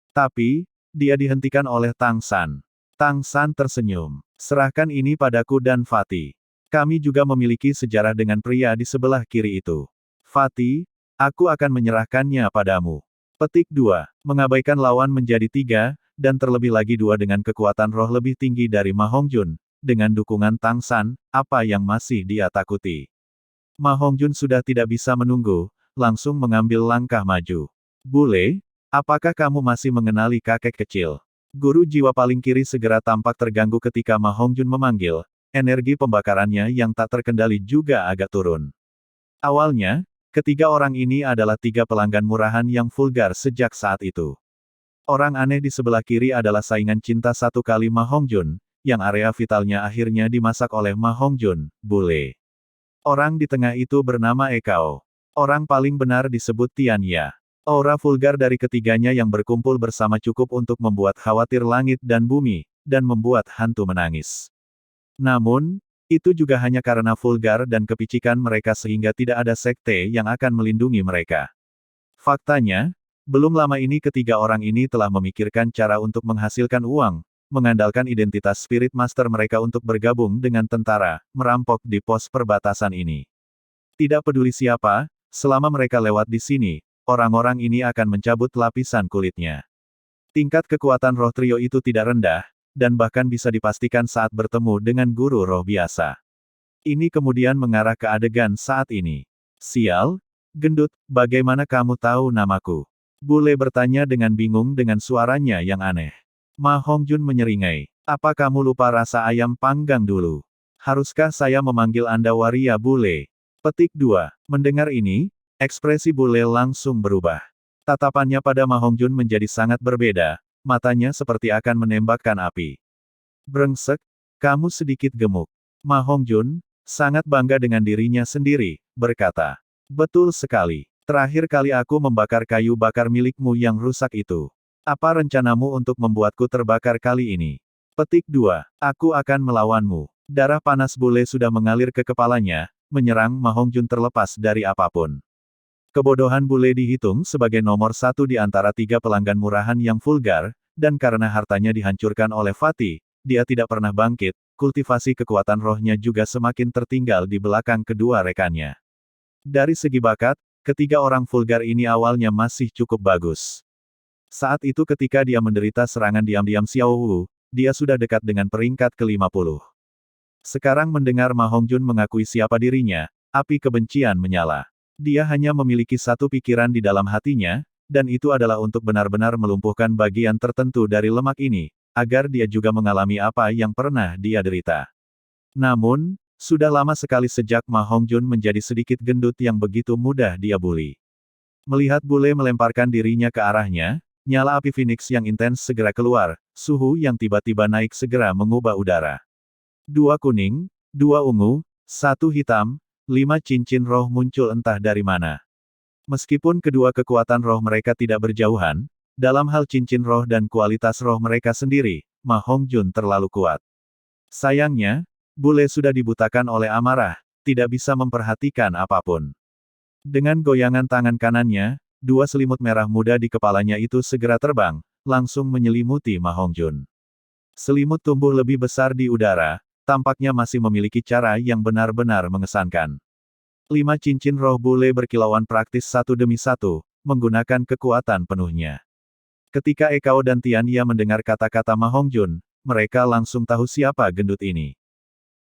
Speaker 1: Tapi, dia dihentikan oleh Tang San. Tang San tersenyum. Serahkan ini padaku dan Fatih. Kami juga memiliki sejarah dengan pria di sebelah kiri itu. Fatih, aku akan menyerahkannya padamu. Petik 2. Mengabaikan lawan menjadi 3, dan terlebih lagi 2 dengan kekuatan roh lebih tinggi dari Ma Hongjun. Dengan dukungan Tang San, apa yang masih dia takuti? Ma Hongjun sudah tidak bisa menunggu, langsung mengambil langkah maju. Bule, apakah kamu masih mengenali kakek kecil? Guru jiwa paling kiri segera tampak terganggu ketika Ma Hongjun memanggil, energi pembakarannya yang tak terkendali juga agak turun. Awalnya, ketiga orang ini adalah 3 pelanggan murahan yang vulgar sejak saat itu. Orang aneh di sebelah kiri adalah saingan cinta 1 kali Ma Hongjun, yang area vitalnya akhirnya dimasak oleh Ma Hongjun, bule. Orang di tengah itu bernama Ekao. Orang paling benar disebut Tian Ya. Aura vulgar dari ketiganya yang berkumpul bersama cukup untuk membuat khawatir langit dan bumi, dan membuat hantu menangis. Namun, itu juga hanya karena vulgar dan kepicikan mereka sehingga tidak ada sekte yang akan melindungi mereka. Faktanya, belum lama ini ketiga orang ini telah memikirkan cara untuk menghasilkan uang, mengandalkan identitas Spirit Master mereka untuk bergabung dengan tentara, merampok di pos perbatasan ini. Tidak peduli siapa, selama mereka lewat di sini, orang-orang ini akan mencabut lapisan kulitnya. Tingkat kekuatan roh trio itu tidak rendah, dan bahkan bisa dipastikan saat bertemu dengan guru roh biasa. Ini kemudian mengarah ke adegan saat ini. Sial, gendut, bagaimana kamu tahu namaku? Bule bertanya dengan bingung dengan suaranya yang aneh. Ma Hongjun menyeringai. Apa kamu lupa rasa ayam panggang dulu? Haruskah saya memanggil Anda waria bule? Petik 2. Mendengar ini, ekspresi bule langsung berubah. Tatapannya pada Ma Hongjun menjadi sangat berbeda, matanya seperti akan menembakkan api. Brengsek, kamu sedikit gemuk. Ma Hongjun, sangat bangga dengan dirinya sendiri, berkata. Betul sekali. Terakhir kali aku membakar kayu bakar milikmu yang rusak itu. Apa rencanamu untuk membuatku terbakar kali ini? Petik 2. Aku akan melawanmu. Darah panas bule sudah mengalir ke kepalanya, menyerang Ma Hongjun terlepas dari apapun. Kebodohan bule dihitung sebagai nomor 1 di antara 3 pelanggan murahan yang vulgar, dan karena hartanya dihancurkan oleh Fatih, dia tidak pernah bangkit, kultivasi kekuatan rohnya juga semakin tertinggal di belakang kedua rekannya. Dari segi bakat, ketiga orang vulgar ini awalnya masih cukup bagus. Saat itu ketika dia menderita serangan diam-diam Xiao Wu, dia sudah dekat dengan peringkat ke-50. Sekarang mendengar Ma Hongjun mengakui siapa dirinya, api kebencian menyala. Dia hanya memiliki satu pikiran di dalam hatinya, dan itu adalah untuk benar-benar melumpuhkan bagian tertentu dari lemak ini, agar dia juga mengalami apa yang pernah dia derita. Namun, Sudah lama sekali sejak Ma Hongjun menjadi sedikit gendut yang begitu mudah dia bully. Melihat bule melemparkan dirinya ke arahnya, nyala api Phoenix yang intens segera keluar, suhu yang tiba-tiba naik segera mengubah udara. 2 kuning, 2 ungu, 1 hitam, 5 cincin roh muncul entah dari mana. Meskipun kedua kekuatan roh mereka tidak berjauhan, dalam hal cincin roh dan kualitas roh mereka sendiri, Ma Hongjun terlalu kuat. Sayangnya, bule sudah dibutakan oleh amarah, tidak bisa memperhatikan apapun. Dengan goyangan tangan kanannya, 2 selimut merah muda di kepalanya itu segera terbang, langsung menyelimuti Ma Hongjun. Selimut tumbuh lebih besar di udara, tampaknya masih memiliki cara yang benar-benar mengesankan. 5 cincin roh bule berkilauan praktis satu demi satu, menggunakan kekuatan penuhnya. Ketika Ekao dan Tian Ya mendengar kata-kata Ma Hongjun, mereka langsung tahu siapa gendut ini.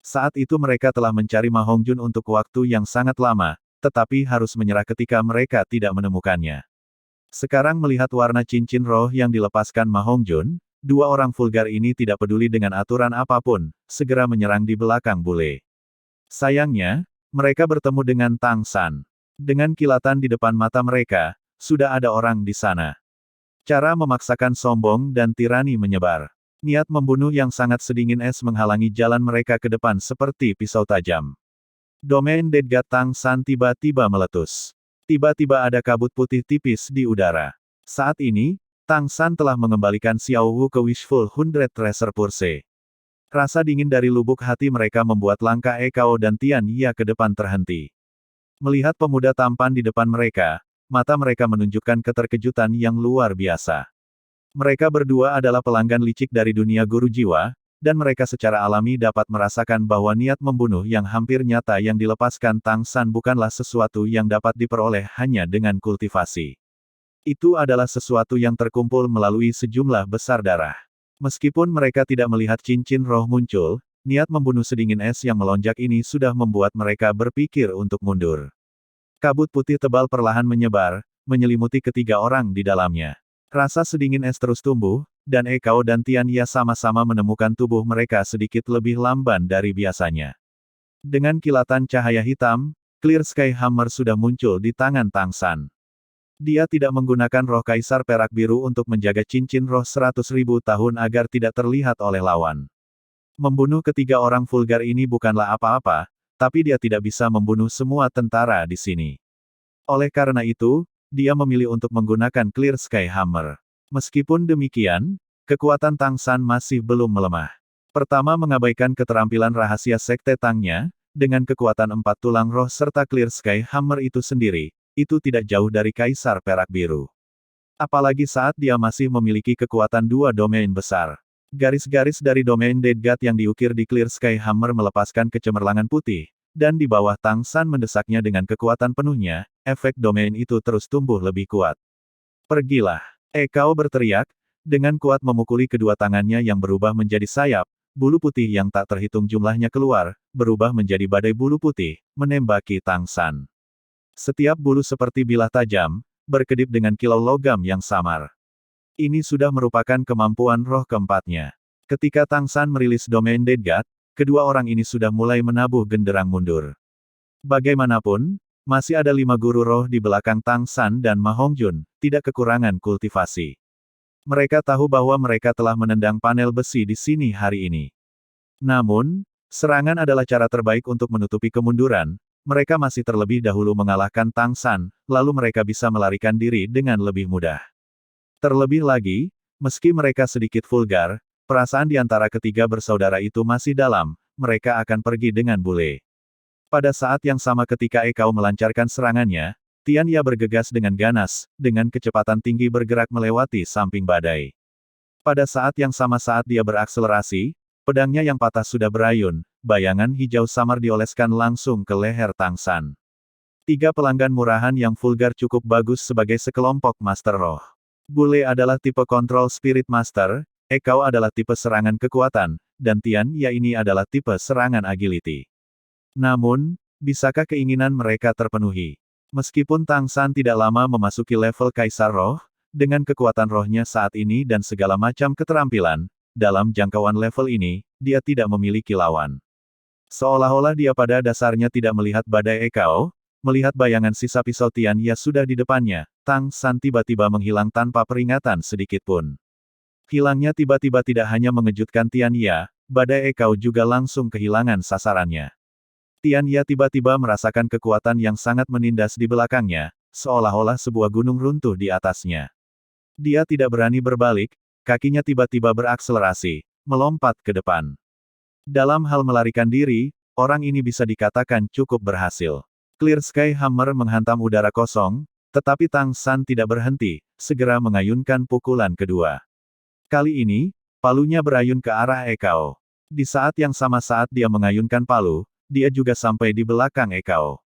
Speaker 1: Saat itu mereka telah mencari Ma Hongjun untuk waktu yang sangat lama, tetapi harus menyerah ketika mereka tidak menemukannya. Sekarang melihat warna cincin roh yang dilepaskan Ma Hongjun, 2 orang vulgar ini tidak peduli dengan aturan apapun, segera menyerang di belakang bule. Sayangnya, mereka bertemu dengan Tang San. Dengan kilatan di depan mata mereka, sudah ada orang di sana. Cara memaksakan sombong dan tirani menyebar. Niat membunuh yang sangat sedingin es menghalangi jalan mereka ke depan seperti pisau tajam. Domain Dead God Tang San tiba-tiba meletus. Tiba-tiba ada kabut putih tipis di udara. Saat ini, Tang San telah mengembalikan Xiao Wu ke Wishful 100 Treasure Purse. Rasa dingin dari lubuk hati mereka membuat langkah Ekao dan Tian Ya ke depan terhenti. Melihat pemuda tampan di depan mereka, mata mereka menunjukkan keterkejutan yang luar biasa. Mereka berdua adalah pelanggan licik dari dunia guru jiwa, dan mereka secara alami dapat merasakan bahwa niat membunuh yang hampir nyata yang dilepaskan Tang San bukanlah sesuatu yang dapat diperoleh hanya dengan kultivasi. Itu adalah sesuatu yang terkumpul melalui sejumlah besar darah. Meskipun mereka tidak melihat cincin roh muncul, niat membunuh sedingin es yang melonjak ini sudah membuat mereka berpikir untuk mundur. Kabut putih tebal perlahan menyebar, menyelimuti ketiga orang di dalamnya. Rasa sedingin es terus tumbuh, dan Ekao dan Tian Ya sama-sama menemukan tubuh mereka sedikit lebih lamban dari biasanya. Dengan kilatan cahaya hitam, Clear Sky Hammer sudah muncul di tangan Tang San. Dia tidak menggunakan roh kaisar perak biru untuk menjaga cincin roh 100.000 tahun agar tidak terlihat oleh lawan. Membunuh ketiga orang vulgar ini bukanlah apa-apa, tapi dia tidak bisa membunuh semua tentara di sini. Oleh karena itu, dia memilih untuk menggunakan Clear Sky Hammer. Meskipun demikian, kekuatan Tang San masih belum melemah. Pertama mengabaikan keterampilan rahasia sekte Tangnya, dengan kekuatan 4 tulang roh serta Clear Sky Hammer itu sendiri, itu tidak jauh dari Kaisar Perak Biru. Apalagi saat dia masih memiliki kekuatan 2 domain besar. Garis-garis dari domain Dead God yang diukir di Clear Sky Hammer melepaskan kecemerlangan putih, dan di bawah Tang San mendesaknya dengan kekuatan penuhnya, efek domain itu terus tumbuh lebih kuat. Pergilah! Ekao berteriak, dengan kuat memukuli kedua tangannya yang berubah menjadi sayap, bulu putih yang tak terhitung jumlahnya keluar, berubah menjadi badai bulu putih, menembaki Tang San. Setiap bulu seperti bilah tajam, berkedip dengan kilau logam yang samar. Ini sudah merupakan kemampuan roh keempatnya. Ketika Tang San merilis domain Dead God, kedua orang ini sudah mulai menabuh genderang mundur. Bagaimanapun, masih ada 5 guru roh di belakang Tang San dan Ma Hongjun, tidak kekurangan kultivasi. Mereka tahu bahwa mereka telah menendang panel besi di sini hari ini. Namun, serangan adalah cara terbaik untuk menutupi kemunduran. Mereka masih terlebih dahulu mengalahkan Tang San, lalu mereka bisa melarikan diri dengan lebih mudah. Terlebih lagi, meski mereka sedikit vulgar, perasaan di antara ketiga bersaudara itu masih dalam, mereka akan pergi dengan bule. Pada saat yang sama ketika Ekao melancarkan serangannya, Tian Ya bergegas dengan ganas, dengan kecepatan tinggi bergerak melewati samping badai. Pada saat yang sama saat dia berakselerasi, pedangnya yang patah sudah berayun, bayangan hijau samar dioleskan langsung ke leher Tang San. 3 pelanggan murahan yang vulgar cukup bagus sebagai sekelompok Master Roh. Bule adalah tipe Control Spirit Master, Ekao adalah tipe serangan kekuatan, dan Tian Ya ini adalah tipe serangan agility. Namun, bisakah keinginan mereka terpenuhi? Meskipun Tang San tidak lama memasuki level Kaisar Roh, dengan kekuatan rohnya saat ini dan segala macam keterampilan, dalam jangkauan level ini, dia tidak memiliki lawan. Seolah-olah dia pada dasarnya tidak melihat badai Ekao, melihat bayangan sisa pisau Tian Ya sudah di depannya, Tang San tiba-tiba menghilang tanpa peringatan sedikitpun. Hilangnya tiba-tiba tidak hanya mengejutkan Tian Ya, badai Ekao juga langsung kehilangan sasarannya. Tian Ya tiba-tiba merasakan kekuatan yang sangat menindas di belakangnya, seolah-olah sebuah gunung runtuh di atasnya. Dia tidak berani berbalik, kakinya tiba-tiba berakselerasi, melompat ke depan. Dalam hal melarikan diri, orang ini bisa dikatakan cukup berhasil. Clear Sky Hammer menghantam udara kosong, tetapi Tang San tidak berhenti, segera mengayunkan pukulan kedua. Kali ini, palunya berayun ke arah Ekao. Di saat yang sama saat dia mengayunkan palu, dia juga sampai di belakang Ekao.